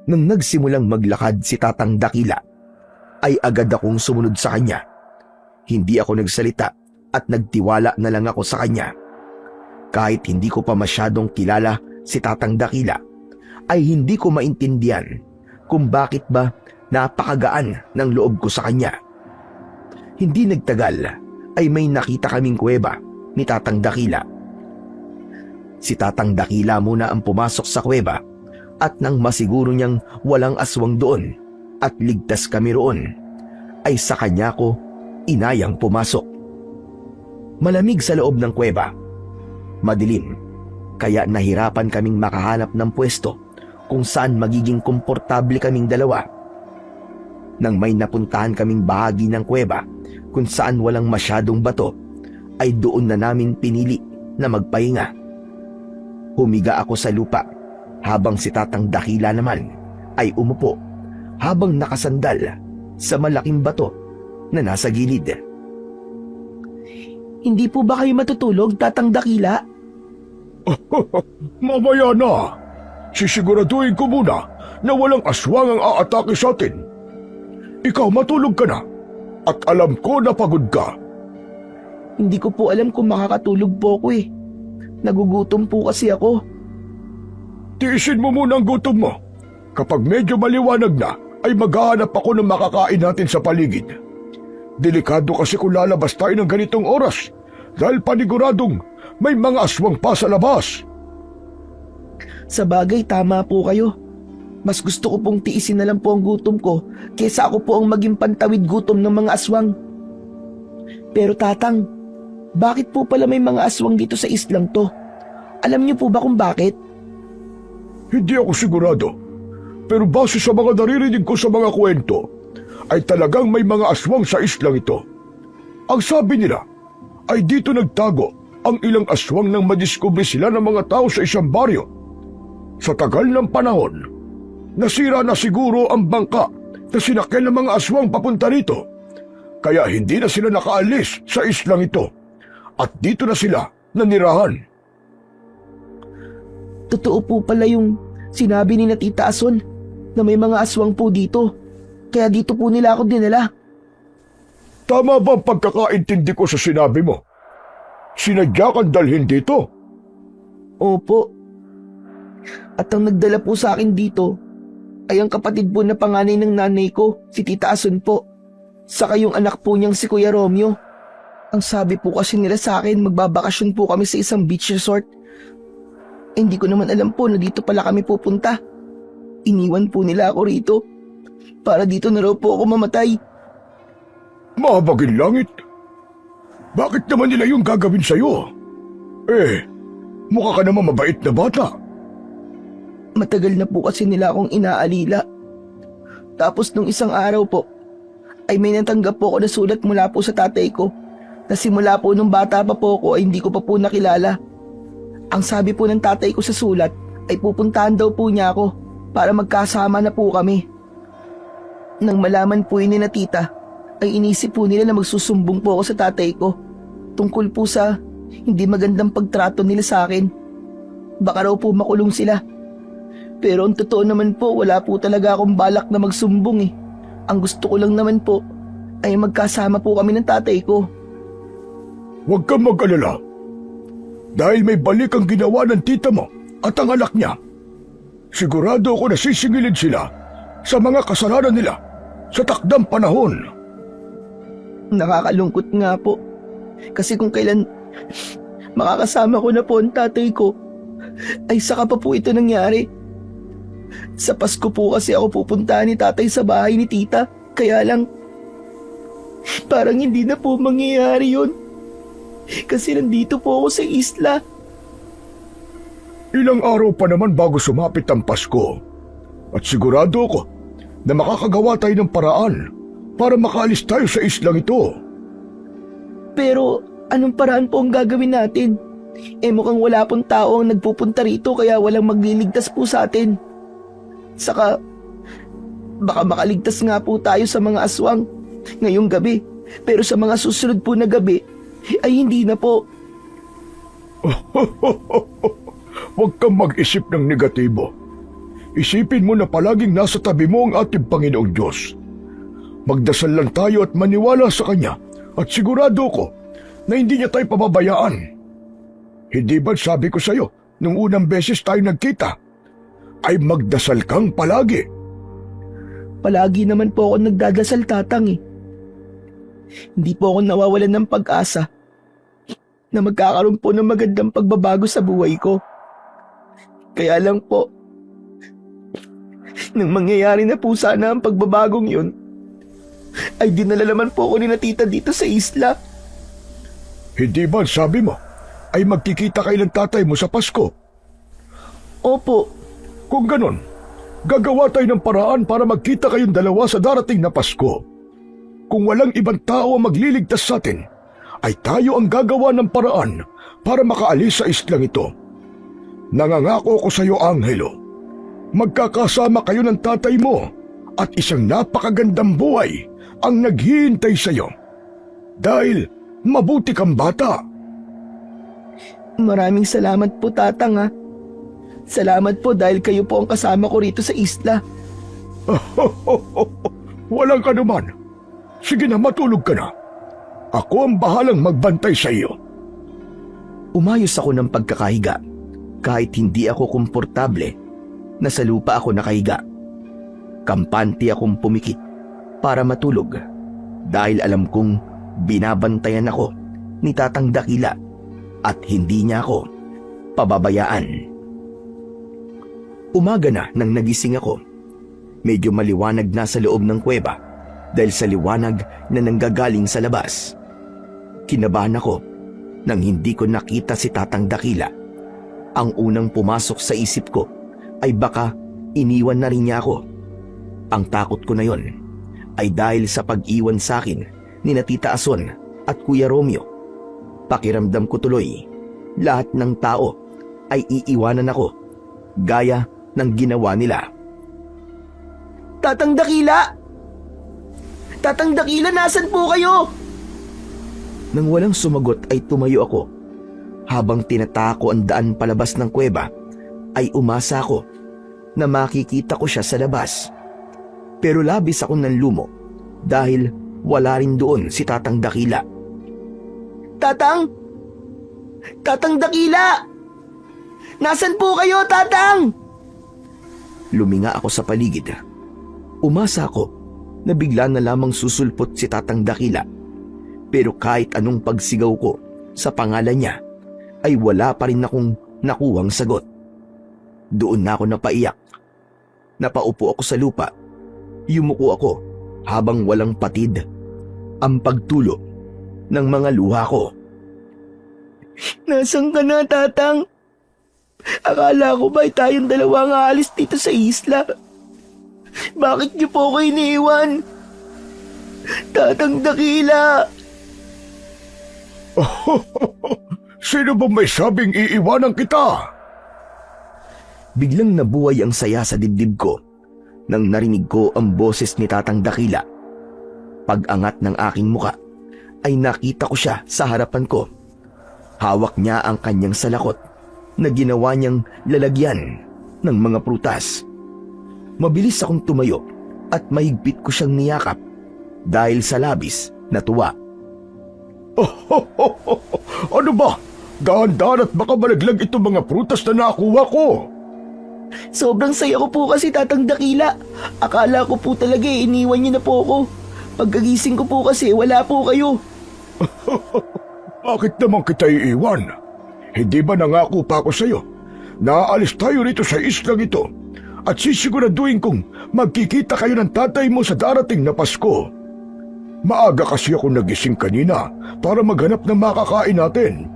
A: Nang nagsimulang maglakad si Tatang Dakila, ay agad akong sumunod sa kanya. Hindi ako nagsalita at nagtiwala na lang ako sa kanya. Kahit hindi ko pa masyadong kilala si Tatang Dakila, ay hindi ko maintindihan kung bakit ba napakagaan ng loob ko sa kanya. Hindi nagtagal ay may nakita kaming kuweba ni Tatang Dakila. Si Tatang Dakila muna ang pumasok sa kuweba at nang masiguro niyang walang aswang doon at ligtas kami roon, ay sa kanya ko inayang pumasok. Malamig sa loob ng kuweba. Madilim, kaya nahirapan kaming makahanap ng pwesto kung saan magiging komportable kaming dalawa. Nang may napuntahan kaming bahagi ng kuweba kung saan walang masyadong bato, ay doon na namin pinili na magpahinga. Humiga ako sa lupa habang si Tatang Dakila naman ay umupo habang nakasandal sa malaking bato na nasa gilid.
B: Hindi po ba kayo matutulog, Tatang Dakila?
D: Mamaya na. Sisiguraduhin ko muna na walang aswang ang aatake sa atin. Ikaw matulog ka na at alam ko na pagod ka.
B: Hindi ko po alam kung makakatulog po ako eh. Nagugutom po kasi ako.
D: Tiisin mo muna ang gutom mo. Kapag medyo maliwanag na, ay maghahanap ako ng makakain natin sa paligid. Delikado kasi kung lalabas tayo ng ganitong oras dahil paniguradong may mga aswang pa sa labas.
B: Sa bagay, tama po kayo. Mas gusto ko pong tiisin na lang po ang gutom ko kaysa ako po ang maging pantawid gutom ng mga aswang. Pero Tatang, bakit po pala may mga aswang dito sa islang to? Alam niyo po ba kung bakit?
D: Hindi ako sigurado. Pero base sa mga naririnig ko sa mga kwento, ay talagang may mga aswang sa islang ito. Ang sabi nila, ay dito nagtago ang ilang aswang nang madiskubre sila ng mga tao sa isang baryo. Sa tagal ng panahon, nasira na siguro ang bangka na sinakyan ng mga aswang papunta rito. Kaya hindi na sila nakaalis sa islang ito. At dito na sila nanirahan.
B: Totoo po pala yung sinabi ni na Tita Ason na may mga aswang po dito. Kaya dito po nila ako dinala.
D: Tama ba ang pagkakaintindi ko sa sinabi mo? Sinadya kang dalhin dito?
B: Opo. At ang nagdala po sa akin dito ay ang kapatid po na panganay ng nanay ko, si Tita Ason po. Saka yung anak po niyang si Kuya Romeo. Ang sabi po kasi nila sa akin, magbabakasyon po kami sa isang beach resort. Hindi ko naman alam po na dito pala kami pupunta. Iniwan po nila ako rito. Para dito na raw po ako mamatay.
D: Mahabagin langit. Bakit naman nila yung gagawin sa'yo? Mukha ka naman mabait na bata.
B: Matagal na po kasi nila akong inaalila. Tapos nung isang araw po, ay may natanggap po ako na sulat mula po sa tatay ko. Na simula po nung bata pa po ako ay hindi ko pa po nakilala. Ang sabi po ng tatay ko sa sulat ay pupuntahan daw po niya ako para magkasama na po kami. Nang malaman po yun ni na tita, ay inisip po nila na magsusumbong po ako sa tatay ko tungkol po sa hindi magandang pagtrato nila sa akin. Baka raw po makulong sila. Pero ang totoo naman po, wala po talaga akong balak na magsumbong eh. Ang gusto ko lang naman po ay magkasama po kami ng tatay ko.
D: Huwag kang mag-alala. Dahil may balik ang ginawa ng tita mo at ang anak niya. Sigurado ako na sisingilin sila sa mga kasalanan nila sa takdang panahon.
B: Nakakalungkot nga po. Kasi kung kailan makakasama ko na po ang tatay ko, ay saka pa po ito nangyari. Sa Pasko po kasi ako pupuntahan ni tatay sa bahay ni tita. Kaya lang, parang hindi na po mangyayari yun. Kasi nandito po ako sa isla.
D: Ilang araw pa naman bago sumapit ang Pasko. At sigurado ako na makakagawa tayo ng paraan para makaalis tayo sa islang ito.
B: Pero anong paraan po ang gagawin natin? Mukhang wala pong tao ang nagpupunta rito kaya walang magliligtas po sa atin. Saka, baka makaligtas nga po tayo sa mga aswang ngayong gabi. Pero sa mga susunod po na gabi, ay hindi na po.
D: Huwag kang mag-isip ng negatibo. Isipin mo na palaging nasa tabi mo ang ating Panginoong Diyos. Magdasal lang tayo at maniwala sa Kanya at sigurado ko na hindi niya tayo pababayaan. Hindi ba sabi ko sa iyo nung unang beses tayo nagkita, ay magdasal kang palagi.
B: Palagi naman po ako nagdadasal, Tatang eh. Hindi po ako nawawalan ng pag-asa na magkakaroon po ng magandang pagbabago sa buhay ko. Kaya lang po, nang mangyayari na po sana ang pagbabagong yun,
C: ay dinala naman po ako ni na tita dito sa isla.
D: Hindi ba sabi mo ay magkikita kayo ng tatay mo sa Pasko?
C: Opo,
D: Kung ganon, gagawa tayo ng paraan para magkita kayong dalawa sa darating na Pasko. Kung walang ibang tao ang magliligtas sa atin, ay tayo ang gagawa ng paraan para makaalis sa islang ito. Nangangako ko sa iyo, Angelo, magkakasama kayo ng tatay mo at isang napakagandang buhay ang naghihintay sa iyo. Dahil mabuti kang bata.
C: maraming salamat po tatang ha. Salamat po dahil kayo po ang kasama ko rito sa isla.
D: Walang kanuman. Sige na, matulog ka na. Ako ang bahalang magbantay sa iyo.
A: Umayos ako ng pagkakahiga kahit hindi ako komportable na sa lupa ako nakahiga. Kampante akong pumikit para matulog dahil alam kong binabantayan ako ni Tatang Dakila at hindi niya ako pababayaan. Umaga na nang nagising ako. Medyo maliwanag na sa loob ng kuweba dahil sa liwanag na nanggagaling sa labas. Kinabahan ako nang hindi ko nakita si Tatang Dakila. Ang unang pumasok sa isip ko ay baka iniwan na rin niya ako. Ang takot ko na yon ay dahil sa pag-iwan sa akin ni Tita Ason at Kuya Romeo. Pakiramdam ko tuloy, lahat ng tao ay iiwanan ako, gaya ng ginawa nila.
C: Tatang Dakila! Tatang Dakila, nasan po kayo?
A: Nang walang sumagot ay tumayo ako. Habang tinatako ang daan palabas ng kuweba, ay umasa ako na makikita ko siya sa labas. Pero labis akong nanlumo dahil wala rin doon si Tatang Dakila.
C: Tatang! Tatang Dakila! Nasan po kayo, Tatang?
A: Luminga ako sa paligid. Umasa ako na bigla na lamang susulpot si Tatang Dakila. Pero kahit anong pagsigaw ko sa pangalan niya, ay wala pa rin akong nakuhang sagot. Doon na ako napaiyak. Napaupo ako sa lupa. Yumuko ako habang walang patid ang pagtulo ng mga luha ko.
C: Nasaan ka na, Tatang? Akala ko ba tayong dalawa ang aalis dito sa isla? Bakit niyo po ako iniwan? Tatang Dakila!
D: Sino ba may sabing iiwanan kita?
A: Biglang nabuhay ang saya sa dibdib ko nang narinig ko ang boses ni Tatang Dakila. Pag-angat ng aking muka ay nakita ko siya sa harapan ko. Hawak niya ang kanyang salakot na ginawa niyang lalagyan ng mga prutas. Mabilis akong tumayo at mahigpit ko siyang niyakap dahil sa labis na tuwa.
D: Ano ba? Dahan-dahan at baka malaglag itong mga prutas na nakuha ko.
C: Sobrang saya ko po kasi, Tatang Dakila. Akala ko po talaga iniwan niyo na po ako. Pagkagising ko po kasi wala po kayo.
D: Bakit naman kita iiwan? Hindi ba nangako pa ako sa'yo? Naaalis tayo rito sa islang ito at sisiguraduhin kong magkikita kayo ng tatay mo sa darating na Pasko. Maaga kasi ako nagising kanina para maghanap ng makakain natin.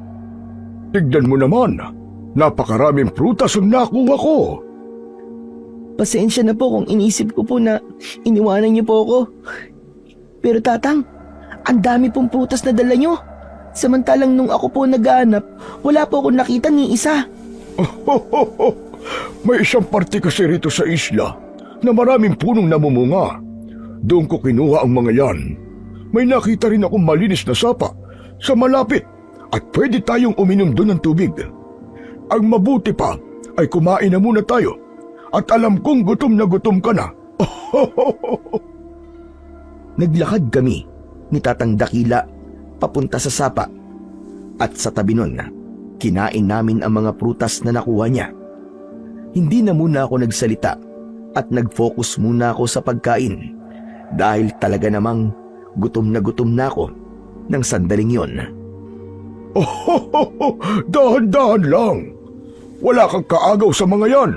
D: Tignan mo naman, napakaraming prutas ang nakuha ko.
C: Pasensya na po kung inisip ko po na iniwanan niyo po ako. Pero Tatang, ang dami pong prutas na dala niyo. Samantalang nung ako po naghahanap, wala po akong nakita ni isa.
D: May isang parte kasi rito sa isla na maraming punong namumunga. Doon ko kinuha ang mga yan. May nakita rin akong malinis na sapa sa malapit at pwede tayong uminom doon ng tubig. Ang mabuti pa ay kumain na muna tayo at alam kong gutom na gutom ka na.
A: Naglakad kami ni Tatang Dakila papunta sa sapa at sa tabi nun, kinain namin ang mga prutas na nakuha niya. Hindi na muna ako nagsalita at nag-focus muna ako sa pagkain dahil talaga namang gutom na ako ng sandaling yon.
D: Dahan-dahan lang. Wala kang kaagaw sa mga yan.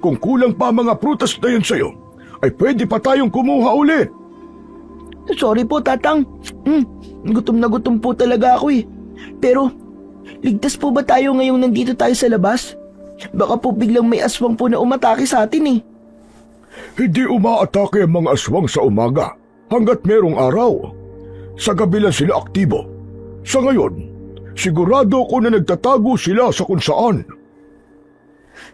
D: Kung kulang pa mga prutas na yan sa'yo, ay pwede pa tayong kumuha ulit.
C: Sorry po, Tatang. Gutom na gutom po talaga ako eh. Pero, ligtas po ba tayo ngayong nandito tayo sa labas? Baka po biglang may aswang po na umatake sa atin eh.
D: Hindi umaatake ang mga aswang sa umaga hanggat merong araw. Sa gabi lang sila aktibo. Sa ngayon, sigurado ko na nagtatago sila sa kung saan.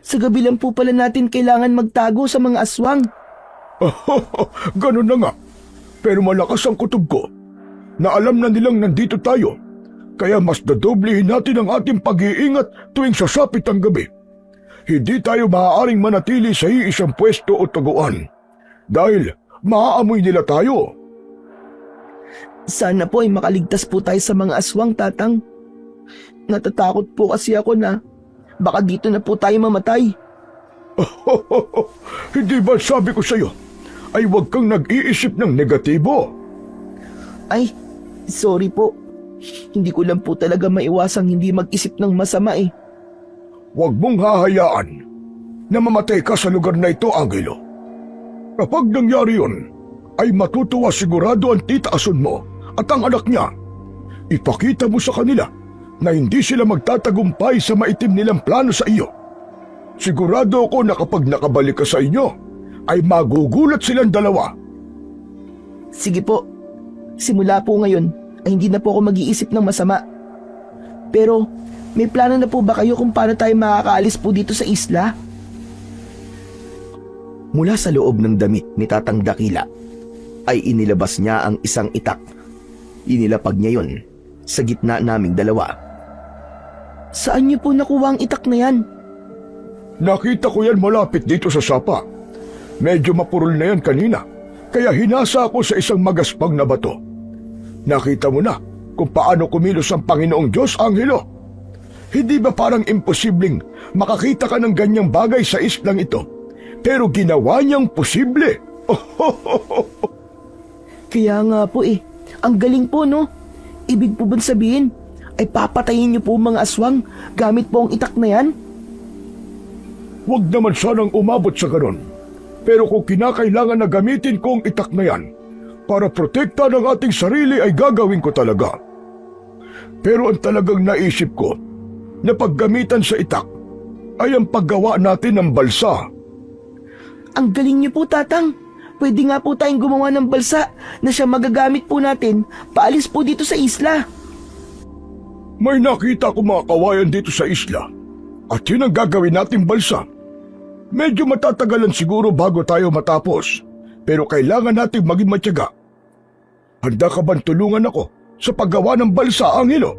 C: Sa gabi lang po pala natin kailangan magtago sa mga aswang.
D: Ganun na nga. Pero malakas ang kutob ko na alam na nilang nandito tayo. Kaya mas dadoblehin natin ang ating pag-iingat tuwing sasapit ang gabi. Hindi tayo maaaring manatili sa iisang pwesto o taguan. Dahil maaamoy nila tayo.
C: Sana po ay makaligtas po tayo sa mga aswang, Tatang. Natatakot po kasi ako na baka dito na po tayo mamatay.
D: Hindi ba sabi ko sa'yo ay huwag kang nag-iisip ng negatibo?
C: Ay, sorry po. Hindi ko lang po talaga maiwasang hindi mag-isip ng masama eh.
D: Huwag mong hahayaan na mamatay ka sa lugar na ito, Angelo. Kapag nangyari yun, ay matutuwa sigurado ang tita Asun mo at ang anak niya. Ipakita mo sa kanila na hindi sila magtatagumpay sa maitim nilang plano sa iyo. Sigurado ako na kapag nakabalik ka sa inyo, ay magugulat silang dalawa.
C: Sige po, simula po ngayon ay hindi na po ako mag-iisip ng masama. Pero may plano na po ba kayo kung paano tayo makakaalis po dito sa isla?
A: Mula sa loob ng damit ni Tatang Dakila ay inilabas niya ang isang itak. Inilapag niya yun sa gitna naming dalawa.
C: Saan niyo po nakuha ang itak na yan?
D: Nakita ko yan malapit dito sa sapa. Medyo mapurol na yan kanina, kaya hinasa ako sa isang magaspang na bato. Nakita mo na kung paano kumilos ang Panginoong Diyos, Angelo. Hindi ba parang imposibleng makakita ka ng ganyang bagay sa islang ito, pero ginawa niyang posible?
C: Kaya nga po eh, ang galing po no? Ibig po bang sabihin ay papatayin niyo po mga aswang gamit po ang itak na yan?
D: Huwag naman sanang umabot sa ganon. Pero kung kinakailangan na gamitin ko ang itak na yan para protekta ng ating sarili ay gagawin ko talaga. Pero ang talagang naisip ko na paggamitan sa itak ay ang paggawa natin ng balsa.
C: Ang galing niyo po, Tatang. Pwede nga po tayong gumawa ng balsa na siya magagamit po natin paalis po dito sa isla.
D: May nakita ko mga kawayan dito sa isla at yun ang gagawin nating balsa. Medyo matatagalan siguro bago tayo matapos, pero kailangan nating maging matyaga. Handa ka bang tulungan ako sa paggawa ng balsa, Angelo?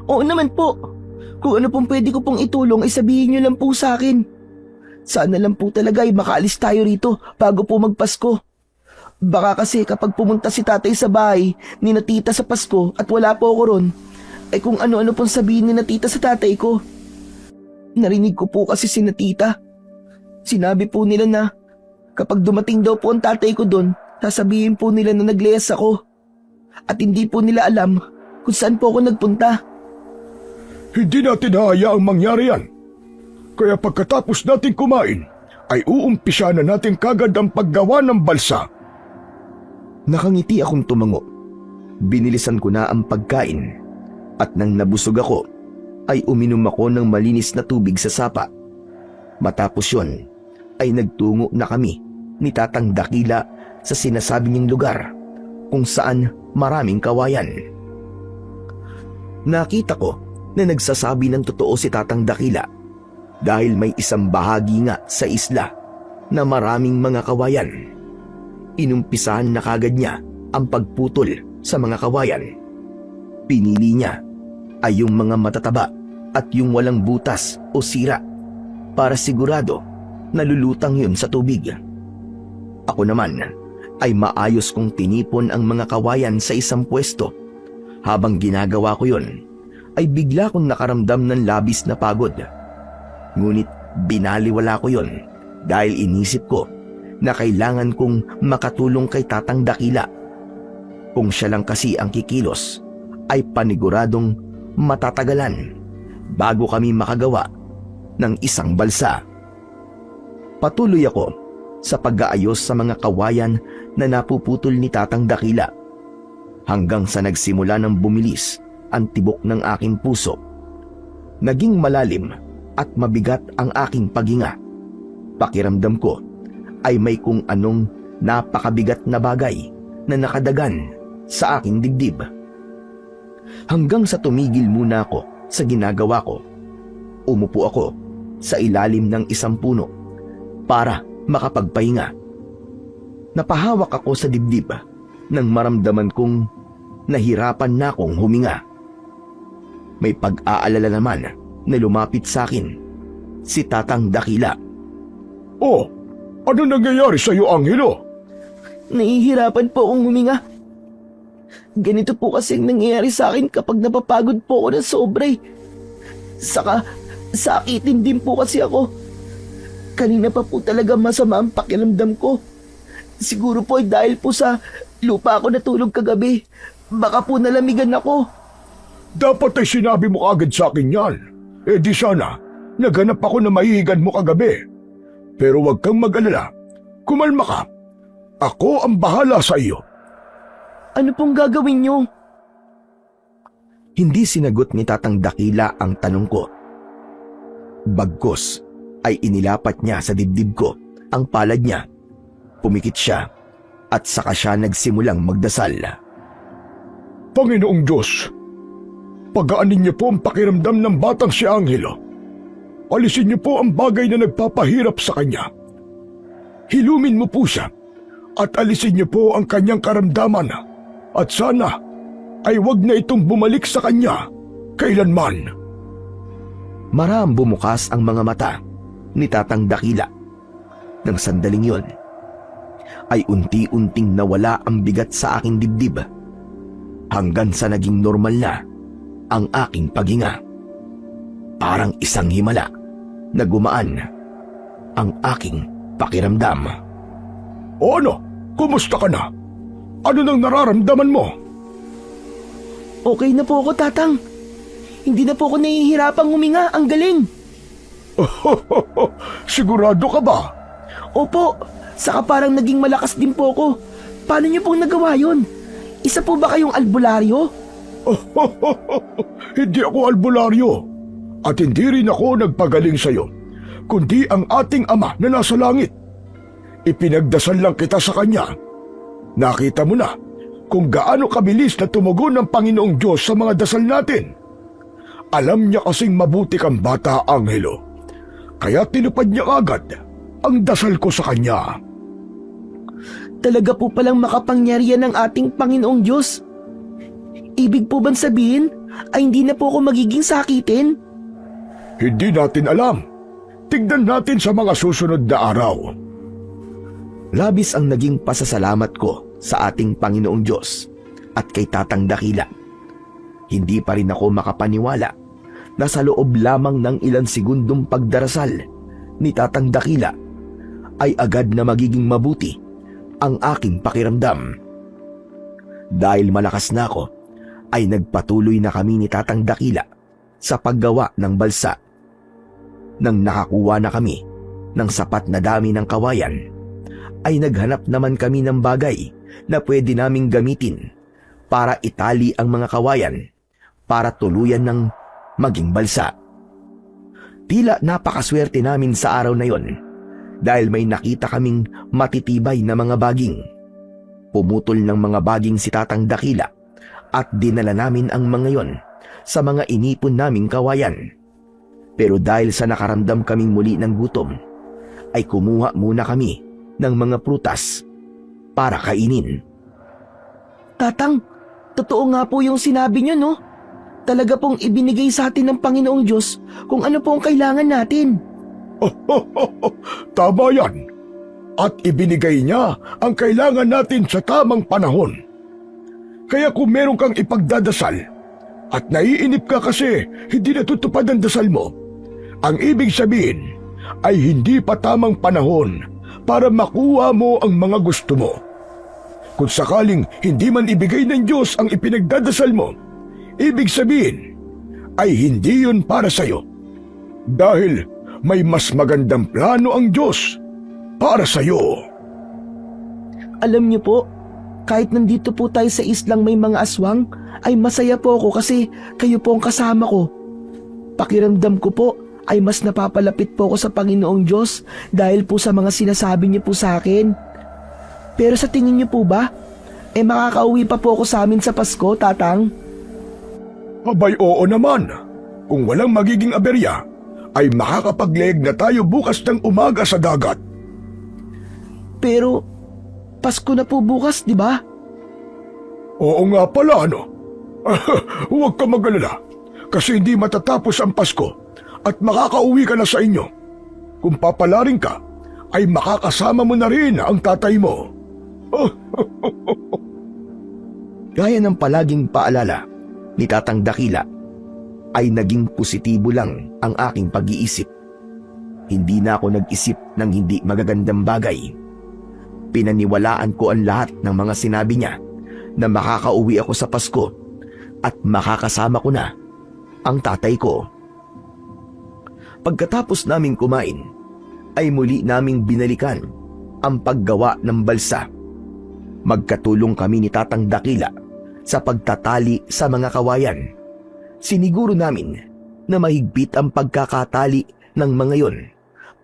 C: Oo naman po. Kung ano pong pwede ko pong itulong ay sabihin niyo lang po sa akin. Sana lang po talaga ay makaalis tayo rito bago po magpasko. Baka kasi kapag pumunta si tatay sa bahay ni na tita sa Pasko at wala po ako ron, ay kung ano-ano pong sabihin ni na tita sa tatay ko. Narinig ko po kasi si na tita. Sinabi po nila na kapag dumating daw po ang tatay ko doon, sasabihin po nila na nagleyas ako. At hindi po nila alam kung saan po ako nagpunta.
D: Hindi natin hahayaang mangyari yan. Kaya pagkatapos natin kumain, ay uumpisa na natin kagad ang paggawa ng balsa.
A: Nakangiti akong tumango. Binilisan ko na ang pagkain. At nang nabusog ako, ay uminom ako ng malinis na tubig sa sapa. Matapos yun, ay nagtungo na kami ni Tatang Dakila sa sinasabi niyang lugar kung saan maraming kawayan. Nakita ko na nagsasabi ng totoo si Tatang Dakila dahil may isang bahagi nga sa isla na maraming mga kawayan. Inumpisahan na kagad niya ang pagputol sa mga kawayan. Pinili niya ay yung mga matataba at yung walang butas o sira para sigurado nalulutang yun sa tubig. Ako naman ay maayos kong tinipon ang mga kawayan sa isang pwesto. Habang ginagawa ko yun, ay bigla kong nakaramdam ng labis na pagod. Ngunit binaliwala ko yun dahil inisip ko na kailangan kong makatulong kay Tatang Dakila. Kung siya lang kasi ang kikilos, ay paniguradong matatagalan bago kami makagawa ng isang balsa. Patuloy ako sa pag-aayos sa mga kawayan na napuputol ni Tatang Dakila. hanggang sa nagsimula ng bumilis ang tibok ng aking puso. Naging malalim at mabigat ang aking paghinga. Pakiramdam ko ay may kung anong napakabigat na bagay na nakadagan sa aking dibdib. Hanggang sa tumigil muna ako sa ginagawa ko. Umupo ako sa ilalim ng isang puno para makapagpahinga. Napahawak ako sa dibdib nang maramdaman kong nahirapan na akong huminga. May pag-aalala naman na lumapit sa akin, si Tatang Dakila.
D: Oh, ano nangyayari sa iyo, Angelo?
C: Nahihirapan po akong huminga. Ganito po kasi ang nangyayari sa akin kapag napapagod po ako ng sobre. Saka, sakitin din po kasi ako. Kanina pa po talaga masama ang pakiramdam ko. Siguro po ay dahil po sa lupa ako natulog kagabi. Baka po nalamigan ako.
D: Dapat ay sinabi mo agad sa akin yan. Eh di sana, naghanap ako na mahihigan mo kagabi. Pero huwag kang mag-alala. Kumalma ka. Ako ang bahala sa iyo.
C: Ano pong gagawin niyo?
A: Hindi sinagot ni Tatang Dakila ang tanong ko. Bagkus ay inilapat niya sa dibdib ko ang palad niya. Pumikit siya at saka siya nagsimulang magdasal.
D: Panginoong Diyos, pagaanin niyo po ang pakiramdam ng batang si Angelo. Alisin niyo po ang bagay na nagpapahirap sa kanya. Hilumin mo po siya at alisin niyo po ang kanyang karamdaman at sana ay wag na itong bumalik sa kanya kailanman.
A: Marahang bumukas ang mga mata ni Tatang Dakila. Nang sandaling yon, ay unti-unting nawala ang bigat sa aking dibdib hanggang sa naging normal na ang aking paghinga. Parang isang himala na gumaan ang aking pakiramdam.
D: O ano? Kumusta ka na? Ano nang nararamdaman mo?
C: Okay na po ako, Tatang. Hindi na po ako nahihirapang huminga. Ang galing.
D: Sigurado ka ba?
C: Opo, saka parang naging malakas din po ako. Paano niyo pong nagawa yun? Isa po ba kayong albularyo?
D: Hindi ako albularyo. At hindi rin ako nagpagaling sa'yo, kundi ang ating Ama na nasa langit. Ipinagdasal lang kita sa Kanya. Nakita mo na kung gaano kabilis na tumugon ng Panginoong Diyos sa mga dasal natin. Alam niya kasing mabuti kang bata, Angelo. Kaya tinupad niya agad ang dasal ko sa Kanya.
C: Talaga po palang makapangyarihan ng ating Panginoong Diyos. Ibig po bang sabihin ay hindi na po ako magiging sakitin?
D: Hindi natin alam. Tignan natin sa mga susunod na araw.
A: Labis ang naging pasasalamat ko sa ating Panginoong Diyos at kay Tatang Dakila. Hindi pa rin ako makapaniwala na sa loob lamang ng ilang segundong pagdarasal ni Tatang Dakila ay agad na magiging mabuti ang aking pakiramdam. Dahil malakas na ako, ay nagpatuloy na kami ni Tatang Dakila sa paggawa ng balsa. Nang nakakuha na kami ng sapat na dami ng kawayan, ay naghanap naman kami ng bagay na pwede naming gamitin para itali ang mga kawayan para tuluyan ng maging balsa. Tila napakaswerte namin sa araw na yon dahil may nakita kaming matitibay na mga baging. Pumutol ng mga baging si Tatang Dakila at dinala namin ang mga yon sa mga inipon naming kawayan. Pero dahil sa nakaramdam kaming muli ng gutom, ay kumuha muna kami ng mga prutas para kainin.
C: Tatang, totoo nga po yung sinabi niyo, no? Talaga pong ibinigay sa atin ng Panginoong Diyos kung ano po ang kailangan natin.
D: Tama yan. At ibinigay niya ang kailangan natin sa tamang panahon. Kaya kung meron kang ipagdadasal at naiinip ka kasi hindi natutupad ang dasal mo, ang ibig sabihin ay hindi pa tamang panahon para makuha mo ang mga gusto mo. Kung sakaling hindi man ibigay ng Diyos ang ipinagdadasal mo, ibig sabihin ay hindi yun para sa'yo. Dahil may mas magandang plano ang Diyos para sa'yo.
C: Alam niyo po, Kahit nandito po tayo sa islang may mga aswang, ay masaya po ako kasi kayo po ang kasama ko. Pakiramdam ko po ay mas napapalapit po ako sa Panginoong Diyos dahil po sa mga sinasabi niyo po sa akin. Pero sa tingin niyo po ba, makakauwi pa po ako sa amin sa Pasko, Tatang?
D: Abay oo naman. Kung walang magiging aberya, ay makakapagleeg na tayo bukas ng umaga sa dagat.
C: Pero Pasko na po bukas, di ba?
D: Oo nga pala, ano? Huwag ka mag-alala, kasi hindi matatapos ang Pasko at makakauwi ka na sa inyo. Kung papalaring ka, ay makakasama mo na rin ang tatay mo.
A: Gaya ng palaging paalala ni Tatang Dakila, ay naging positibo lang ang aking pag-iisip. Hindi na ako nag-isip ng hindi magagandang bagay. Pinaniwalaan ko ang lahat ng mga sinabi niya na makakauwi ako sa Pasko at makakasama ko na ang tatay ko. Pagkatapos naming kumain, ay muli naming binalikan ang paggawa ng balsa. Magkatulong kami ni Tatang Dakila sa pagtatali sa mga kawayan. Siniguro namin na mahigpit ang pagkakatali ng mga yon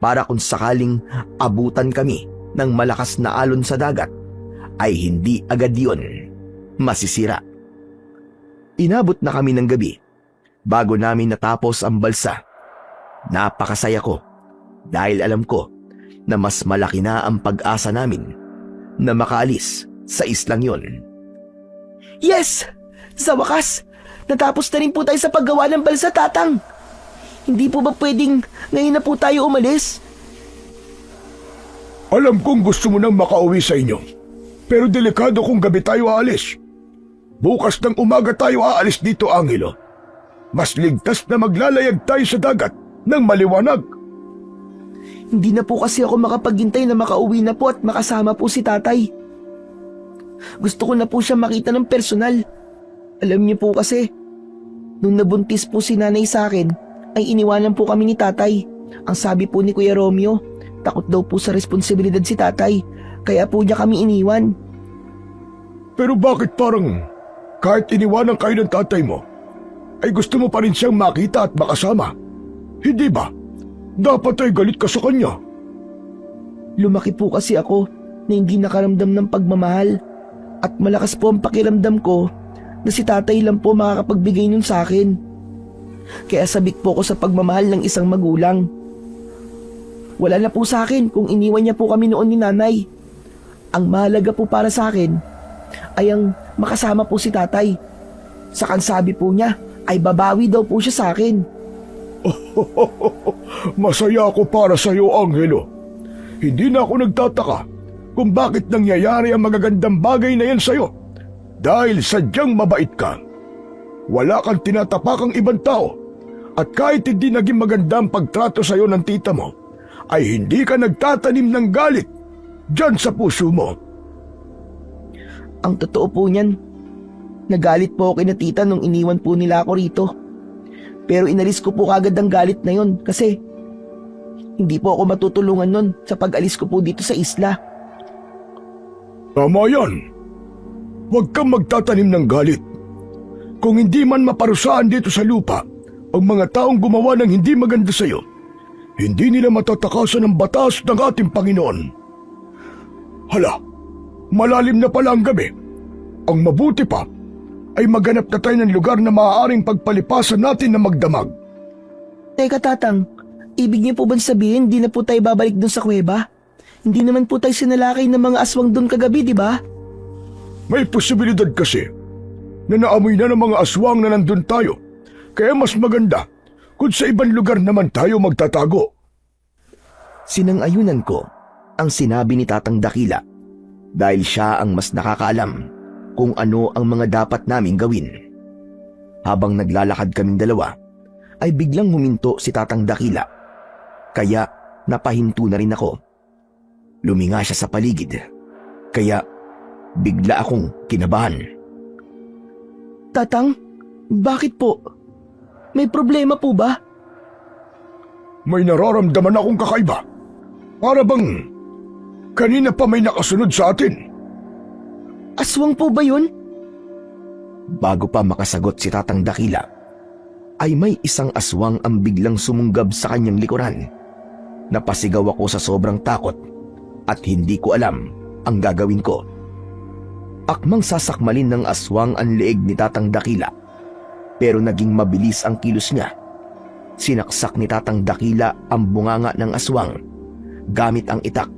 A: para kung sakaling abutan kami ng malakas na alon sa dagat, ay hindi agad yon masisira. Inabot na kami ng gabi bago namin natapos ang balsa. Napakasaya ko dahil alam ko na mas malaki na ang pag-asa namin na makaalis sa islang yon.
C: Yes! Sa wakas, natapos na rin po tayo sa paggawa ng balsa, Tatang. Hindi po ba pwedeng ngayon na po tayo umalis?
D: Alam kong gusto mo nang makauwi sa inyo, pero delikado kung gabi tayo aalis. Bukas ng umaga tayo aalis dito, Angelo. Mas ligtas na maglalayag tayo sa dagat ng maliwanag.
C: Hindi na po kasi ako makapaghintay na makauwi na po at makasama po si Tatay. Gusto ko na po siya makita ng personal. Alam niyo po kasi, nung nabuntis po si Nanay sa akin, ay iniwanan po kami ni Tatay. Ang sabi po ni Kuya Romeo, takot daw po sa responsibilidad si Tatay, kaya po niya kami iniwan.
D: Pero bakit parang kahit iniwanan kayo ng tatay mo, ay gusto mo pa rin siyang makita at makasama? Hindi ba? Dapat ay galit ka sa kanya.
C: Lumaki po kasi ako na hindi nakaramdam ng pagmamahal at malakas po ang pakiramdam ko na si Tatay lang po makakapagbigay nun sa akin. Kaya sabik po ko sa pagmamahal ng isang magulang. Wala na po sa akin kung iniwan niya po kami noon ni Nanay. Ang mahalaga po para sa akin ay ang makasama po si Tatay. Sa kansabi po niya ay babawi daw po siya sa akin.
D: Masaya ako para sa iyo, Angelo. Hindi na ako nagtataka kung bakit nangyayari ang magagandang bagay na yan sa iyo. Dahil sadyang mabait ka. Wala kang tinatapakang ibang tao. At kahit hindi naging maganda ang pagtrato sa iyo ng tita mo, ay hindi ka nagtatanim ng galit diyan sa puso mo.
C: Ang totoo po niyan, nagalit po ako kina tita nung iniwan po nila ako rito. Pero inalis ko po kagad ang galit na yon kasi hindi po ako matutulungan nun sa pag-alis ko po dito sa isla.
D: Tama yan. Huwag kang magtatanim ng galit. Kung hindi man maparusahan dito sa lupa ang mga taong gumawa ng hindi maganda sa iyo, hindi nila matatakasan ang batas ng ating Panginoon. Hala, malalim na pala ang gabi. Ang mabuti pa ay maghanap na tayo ng lugar na maaaring pagpalipasan natin na magdamag.
C: Teka, Tatang, ibig niyo po ba sabihin di na po tayo babalik dun sa kuweba? Hindi naman po tayo sinalakay ng mga aswang dun kagabi, di ba?
D: May posibilidad kasi na naamoy na ng mga aswang na nandun tayo. Kaya mas maganda kung sa ibang lugar naman tayo magtatago.
A: Sinang-ayunan ko ang sinabi ni Tatang Dakila dahil siya ang mas nakakaalam kung ano ang mga dapat naming gawin. Habang naglalakad kaming dalawa, ay biglang huminto si Tatang Dakila. Kaya napahinto na rin ako. Luminga siya sa paligid. Kaya bigla akong kinabahan.
C: Tatang, bakit po? May problema po ba?
D: May nararamdaman akong kakaiba. Para bang kanina pa may nakasunod sa atin.
C: Aswang po ba yun?
A: Bago pa makasagot si Tatang Dakila, ay may isang aswang ang biglang sumunggab sa kanyang likuran. Napasigaw ako sa sobrang takot at hindi ko alam ang gagawin ko. Akmang sasakmalin ng aswang ang leeg ni Tatang Dakila, pero naging mabilis ang kilos niya. Sinaksak ni Tatang Dakila ang bunganga ng aswang gamit ang itak.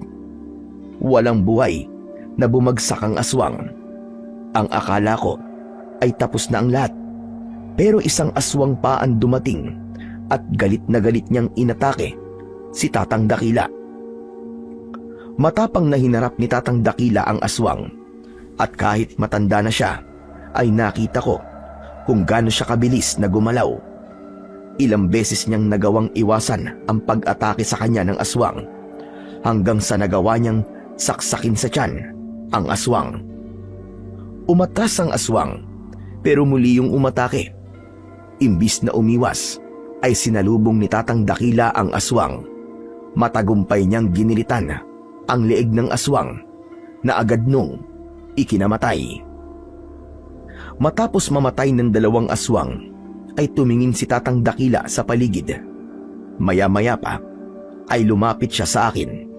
A: Walang buhay na bumagsak ang aswang. Ang akala ko ay tapos na ang lahat, pero isang aswang pa ang dumating at galit na galit niyang inatake si Tatang Dakila. Matapang na hinarap ni Tatang Dakila ang aswang, at kahit matanda na siya ay nakita ko kung gaano siya kabilis na gumalaw. Ilang beses niyang nagawang iwasan ang pag-atake sa kanya ng aswang, hanggang sa nagawa niyang saksakin sa tiyan ang aswang. Umatras ang aswang, pero muli yung umatake. Imbis na umiwas, ay sinalubong ni Tatang Dakila ang aswang. Matagumpay niyang ginilitan ang leeg ng aswang na agad nung ikinamatay. Matapos mamatay ng dalawang aswang, ay tumingin si Tatang Dakila sa paligid. Maya-maya pa, ay lumapit siya sa akin.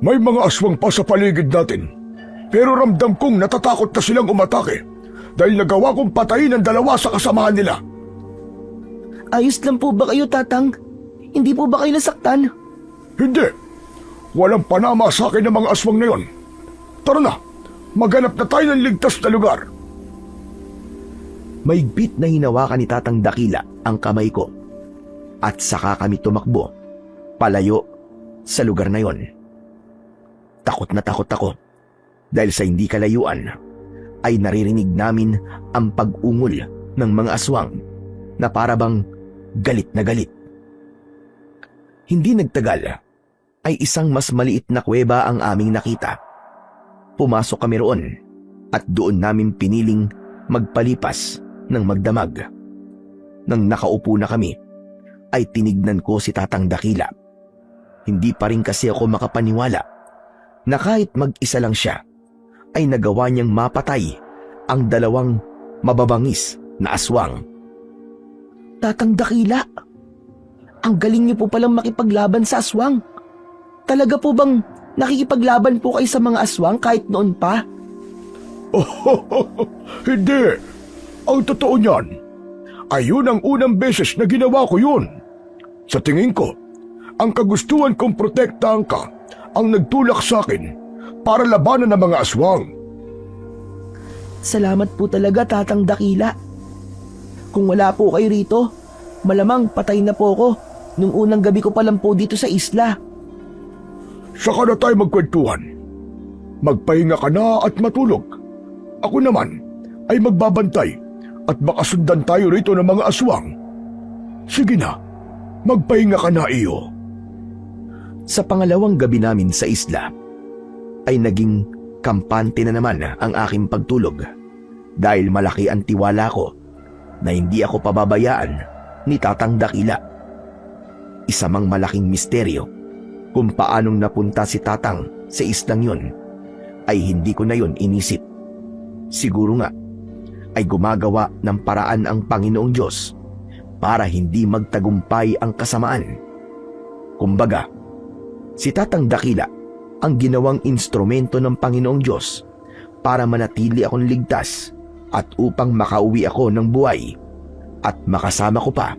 D: May mga aswang pa sa paligid natin, pero ramdam kong natatakot na silang umatake dahil nagawa kong patayin ang dalawa sa kasamahan nila.
C: Ayos lang po ba kayo, Tatang? Hindi po ba kayo nasaktan?
D: Hindi. Walang panama sa akin ng mga aswang na yon. Tara na, maghanap na tayo ng ligtas na lugar.
A: Maigpit na hinawakan ni Tatang Dakila ang kamay ko, at saka kami tumakbo palayo sa lugar na yon. Takot na takot ako dahil sa hindi kalayuan ay naririnig namin ang pag-ungol ng mga aswang na parabang galit na galit. Hindi nagtagal ay isang mas maliit na kuweba ang aming nakita. Pumasok kami roon at doon namin piniling magpalipas ng magdamag. Nang nakaupo na kami, ay tinignan ko si Tatang Dakila. Hindi pa rin kasi ako makapaniwala na kahit mag-isa lang siya, ay nagawa niyang mapatay ang dalawang mababangis na aswang.
C: Tatang Dakila, ang galing niyo po palang makipaglaban sa aswang. Talaga po bang nakikipaglaban po kayo sa mga aswang kahit noon pa?
D: Hindi. Ang totoo niyan, ayun ang unang beses na ginawa ko yun. Sa tingin ko, ang kagustuhan kong protektahan ka ang nagtulak sa akin para labanan ng mga aswang.
C: Salamat po talaga, Tatang Dakila. Kung wala po kayo rito, malamang patay na po ako nung unang gabi ko pa lang po dito sa isla.
D: Saka na tayo magkwentuhan. Magpahinga ka na at matulog. Ako naman ay magbabantay at baka sundan tayo rito ng mga aswang. Sige na, magpahinga ka na, iyo.
A: Sa pangalawang gabi namin sa isla, ay naging kampante na naman ang aking pagtulog dahil malaki ang tiwala ko na hindi ako pababayaan ni Tatang Dakila. Isa mang malaking misteryo kung paanong napunta si Tatang sa islang yun ay hindi ko na yun inisip. Siguro nga ay gumagawa ng paraan ang Panginoong Diyos para hindi magtagumpay ang kasamaan. Kumbaga, si Tatang Dakila ang ginawang instrumento ng Panginoong Diyos para manatili akong ligtas at upang makauwi ako ng buhay at makasama ko pa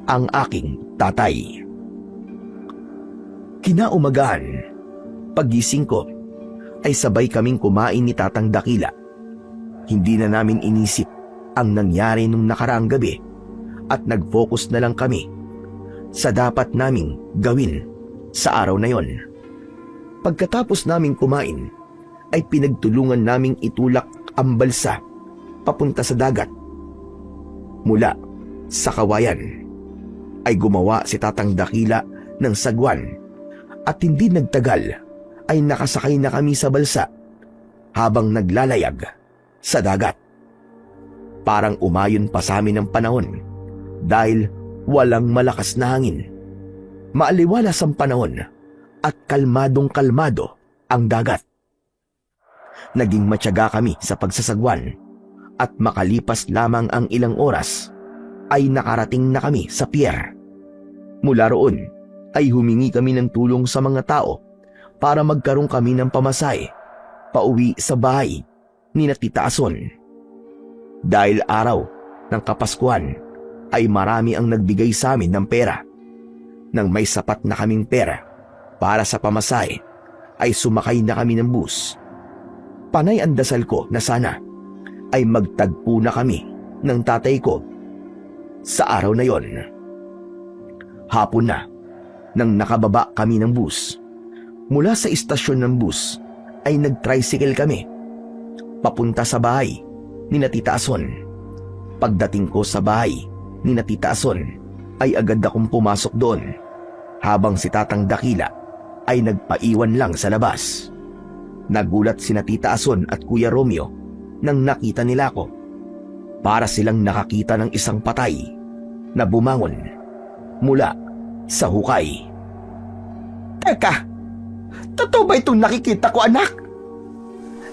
A: ang aking tatay. Kinaumagahan, pagising ko ay sabay kaming kumain ni Tatang Dakila. Hindi na namin inisip ang nangyari nung nakaraang gabi at nag-focus na lang kami sa dapat naming gawin sa araw na yon. Pagkatapos naming kumain, ay pinagtulungan naming itulak ang balsa papunta sa dagat. Mula sa kawayan, ay gumawa si Tatang Dakila ng sagwan at hindi nagtagal ay nakasakay na kami sa balsa habang naglalayag sa dagat. Parang umayon pa sa amin ang panahon dahil walang malakas na hangin. Maaliwalas ang panahon at kalmadong-kalmado ang dagat. Naging matyaga kami sa pagsasagwan at makalipas lamang ang ilang oras ay nakarating na kami sa pier. Mula roon ay humingi kami ng tulong sa mga tao para magkaroon kami ng pamasahe pauwi sa bahay ni na Tita Ason. Dahil araw ng Kapaskuhan ay marami ang nagbigay sa amin ng pera. Nang may sapat na kaming pera para sa pamasahe ay sumakay na kami ng bus. Panay ang dasal ko na sana ay magtagpo na kami ng tatay ko sa araw na yon. Hapon na nang nakababa kami ng bus. Mula sa istasyon ng bus ay nag-tricycle kami papunta sa bahay ni na Tita Ason. Pagdating ko sa bahay ni na Tita Ason ay agad akong pumasok doon habang si Tatang Dakila ay nagpaiwan lang sa labas. Nagulat si na Tita Ason at Kuya Romeo nang nakita nila ko. Para silang nakakita ng isang patay na bumangon mula sa hukay.
B: Teka, totoo ba itong nakikita ko, anak?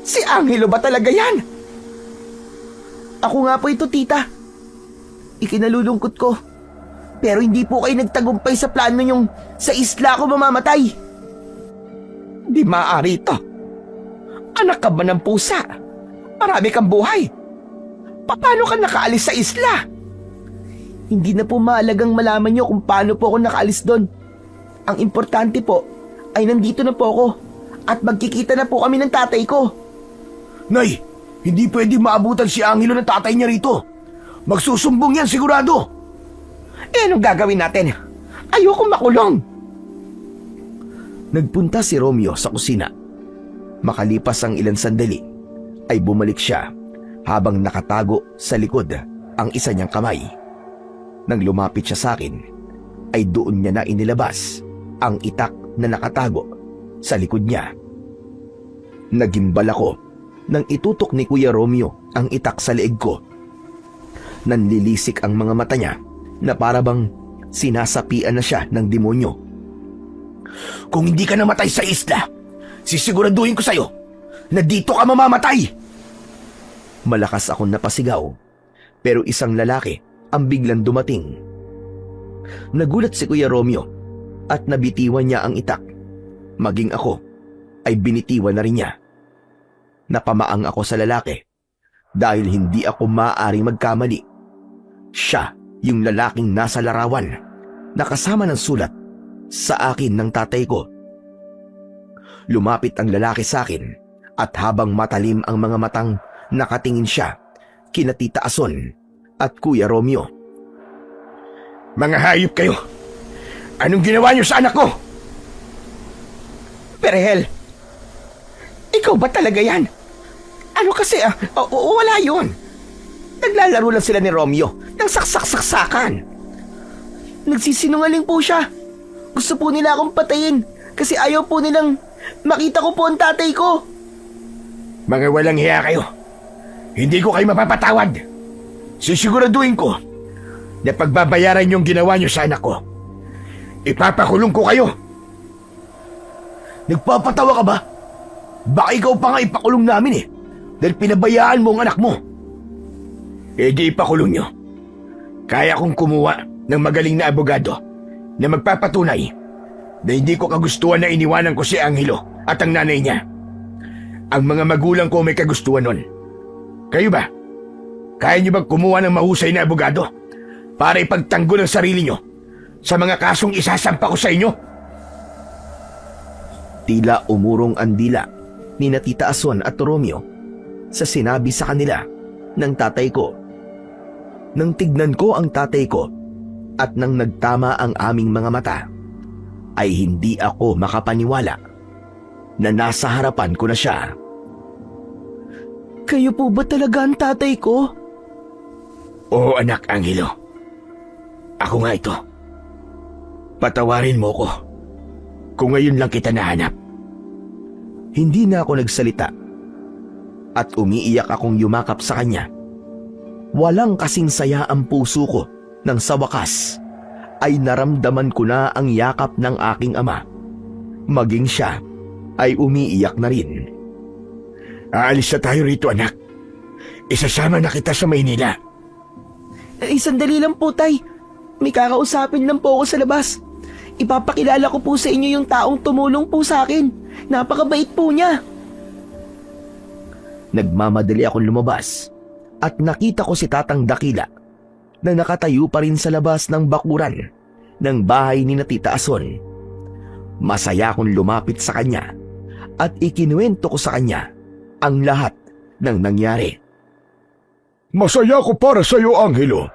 B: Si Angelo ba talaga yan?
C: Ako nga po ito, tita. Ikinalulungkot ko. Pero hindi po kayo nagtagumpay sa plano nyong sa isla ako mamamatay.
B: Di maaari ito. Anak ka ba ng pusa? Marami kang buhay. Paano ka nakaalis sa isla?
C: Hindi na po mahalagang malaman nyo kung paano po ako nakaalis doon. Ang importante po ay nandito na po ako at magkikita na po kami ng tatay ko.
D: Nay, hindi pwede maabutan si Angelo ng tatay niya rito. Magsusumbong yan sigurado.
B: Eh, anong gagawin natin? Ayoko makulong.
A: Nagpunta si Romeo sa kusina. Makalipas ang ilang sandali ay bumalik siya habang nakatago sa likod ang isa niyang kamay. Nang lumapit siya sa akin ay doon niya na inilabas ang itak na nakatago sa likod niya. Nagimbal ako nang itutok ni Kuya Romeo ang itak sa leeg ko. Nanlilisik ang mga mata niya na parabang sinasapian na siya ng demonyo.
D: Kung hindi ka namatay sa isla, sisiguraduhin ko sa'yo na dito ka mamamatay.
A: Malakas akong napasigaw, pero isang lalaki ang biglang dumating. Nagulat si Kuya Romeo at nabitiwan niya ang itak. Maging ako ay binitiwan na rin niya. Napamaang ako sa lalaki dahil hindi ako maaaring magkamali. Siya yung lalaking nasa larawan na kasama ng sulat sa akin ng tatay ko. Lumapit ang lalaki sa akin at habang matalim ang mga matang nakatingin siya kina Tita Ason at Kuya Romeo.
D: Mga hayop kayo! Anong ginawa niyo sa anak ko?
B: Perhel, ikaw ba talaga yan? Ano kasi, wala yun. Naglalaro lang sila ni Romeo ng saksak-saksakan.
C: Nagsisinungaling po siya. Gusto po nila akong patayin kasi ayaw po nilang makita ko po ang tatay ko.
D: Mga walang hiya kayo. Hindi ko kayo mapapatawad. Sisiguraduhin ko na pagbabayaran yung ginawa niyo sa anak ko. Ipapakulong ko kayo.
C: Nagpapatawa ka ba? Baka ikaw pa nga ipakulong namin eh. Dahil pinabayaan mo ang anak mo.
D: E di ipakulong niyo. Kaya kong kumuha ng magaling na abogado na magpapatunay na hindi ko kagustuhan na iniwanan ko si Angelo at ang nanay niya. Ang mga magulang ko may kagustuhan nun. Kayo ba? Kaya niyo bang kumuha ng mahusay na abogado para ipagtanggol ang sarili niyo sa mga kasong isasampa ko sa inyo?
A: Tila umurong ang dila ni na Tita Ason at Romeo sa sinabi sa kanila ng tatay ko. Nang tignan ko ang tatay ko at nang nagtama ang aming mga mata, ay hindi ako makapaniwala na nasa harapan ko na siya.
C: Kayo po ba talaga ang tatay ko?
D: Oo, anak Angelo. Ako nga ito. Patawarin mo ko kung ngayon lang kita nahanap.
A: Hindi na ako nagsalita at umiiyak akong yumakap sa kanya. Walang kasing saya ang puso ko nang sa wakas ay naramdaman ko na ang yakap ng aking ama. Maging siya ay umiiyak na rin.
D: Aalis na tayo rito, anak. Isasama na kita sa Maynila.
C: Sandali lang po, Tay. May kakausapin lang po ako sa labas. Ipapakilala ko po sa inyo yung taong tumulong po sa akin. Napakabait po niya.
A: Nagmamadali akong lumabas at nakita ko si Tatang Dakila na nakatayo pa rin sa labas ng bakuran ng bahay ni na Tita Ason. Masaya akong lumapit sa kanya at ikinuwento ko sa kanya ang lahat ng nangyari.
D: Masaya ko para sa iyo, Angelo.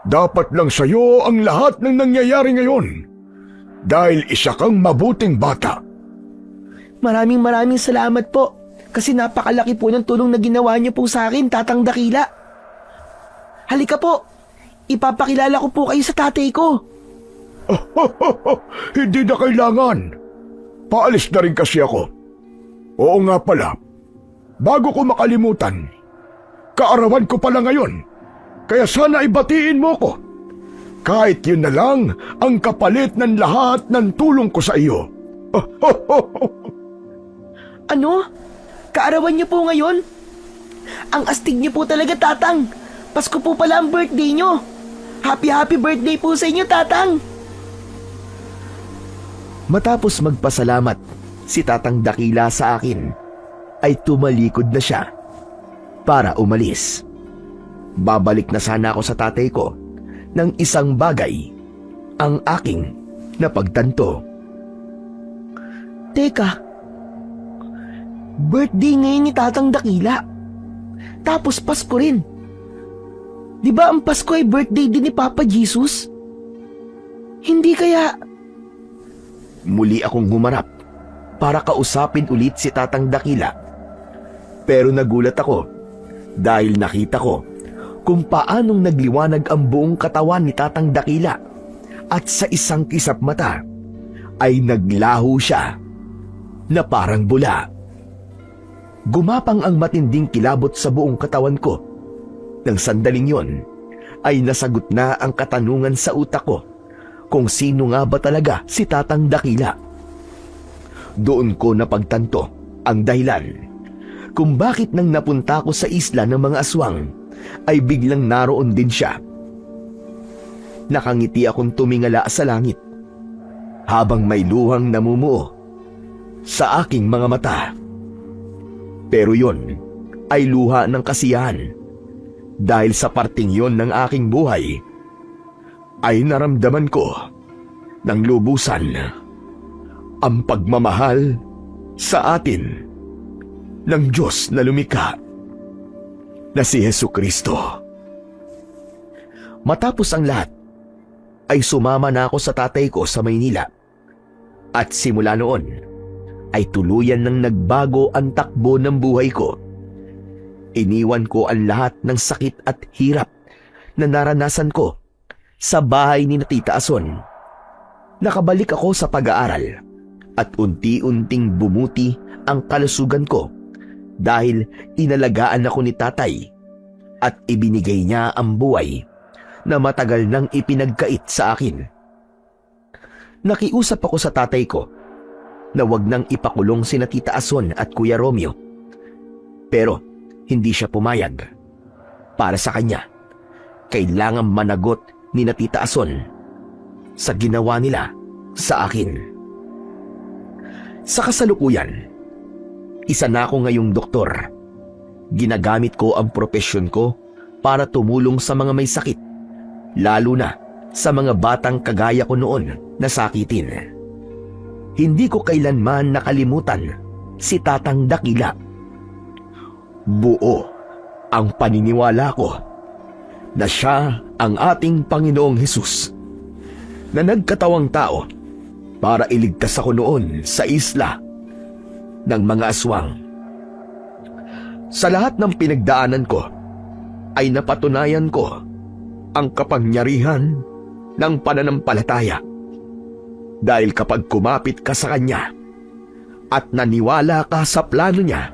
D: Dapat lang sa iyo ang lahat ng nangyayari ngayon. Dahil isa kang mabuting bata.
C: Maraming salamat po. Kasi napakalaki po ng tulong na ginawa niyo po sa akin, Tatang Dakila. Halika po. Ipapakilala ko po kayo sa tatay ko.
D: Hindi na kailangan. Paalis na rin kasi ako. Oo nga pala. Bago ko makalimutan, kaarawan ko pala ngayon. Kaya sana ibatiin mo ko. Kahit yun na lang ang kapalit ng lahat ng tulong ko sa iyo.
C: Ano? Kaarawan niyo po ngayon? Ang astig niyo po talaga, Tatang. Pasko po pala ang birthday niyo. Happy birthday po sa inyo, Tatang.
A: Matapos magpasalamat si Tatang Dakila sa akin, ay tumalikod na siya para umalis. Babalik na sana ako sa tatay ko ng isang bagay ang aking napagtanto.
C: Teka, birthday ngayon ni Tatang Dakila. Tapos Pasko rin. Di ba ang Pasko ay birthday din ni Papa Jesus? Hindi kaya...
A: Muli akong humarap para kausapin ulit si Tatang Dakila. Pero nagulat ako dahil nakita ko kung paanong nagliwanag ang buong katawan ni Tatang Dakila at sa isang kisap mata ay naglaho siya na parang bula. Gumapang ang matinding kilabot sa buong katawan ko. Nang sandaling yon ay nasagot na ang katanungan sa utak ko kung sino nga ba talaga si Tatang Dakila. Doon ko napagtanto ang dahilan kung bakit nang napunta ko sa isla ng mga aswang ay biglang naroon din siya. Nakangiti akong tumingala sa langit habang may luhang namumuo sa aking mga mata. Pero yon ay luha ng kasiyahan dahil sa parting yon ng aking buhay ay naramdaman ko ng lubusan ang pagmamahal sa atin ng Diyos na lumikha na si Hesukristo. Matapos ang lahat, ay sumama na ako sa tatay ko sa Maynila. At simula noon, ay tuluyan nang nagbago ang takbo ng buhay ko. Iniwan ko ang lahat ng sakit at hirap na naranasan ko sa bahay ni Tita Ason. Nakabalik ako sa pag-aaral at unti-unting bumuti ang kalusugan ko dahil inalagaan ako ni tatay at ibinigay niya ang buhay na matagal nang ipinagkait sa akin. Nakiusap ako sa tatay ko na wag nang ipakulong sina Tita Ason at Kuya Romeo. Pero hindi siya pumayag. Para sa kanya, kailangan managot ni Tita Ason sa ginawa nila sa akin. Sa kasalukuyan, isa na ako ngayong doktor. Ginagamit ko ang propesyon ko para tumulong sa mga may sakit, lalo na sa mga batang kagaya ko noon na sakitin. Hindi ko kailanman nakalimutan si Tatang Dakila. Buo ang paniniwala ko na siya ang ating Panginoong Hesus na nagkatawang tao para iligtas ako noon sa isla ng mga aswang. Sa lahat ng pinagdaanan ko ay napatunayan ko ang kapangyarihan ng pananampalataya. Dahil kapag kumapit ka sa Kanya at naniwala ka sa plano Niya,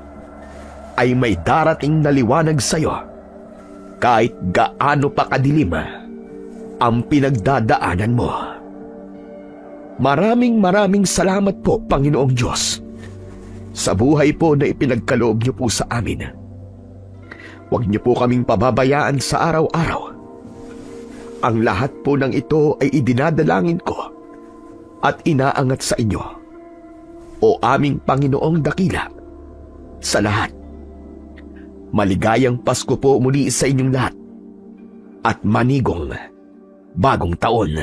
A: ay may darating na liwanag sa iyo kahit gaano pa kadilim ang pinagdadaanan mo. Maraming salamat po, Panginoong Diyos. sa buhay po na ipinagkaloob niyo po sa amin. Huwag niyo po kaming pababayaan sa araw-araw. Ang lahat po ng ito ay idinadalangin ko at inaangat sa inyo, o aming Panginoong dakila sa lahat. Maligayang Pasko po muli sa inyong lahat at manigong bagong taon.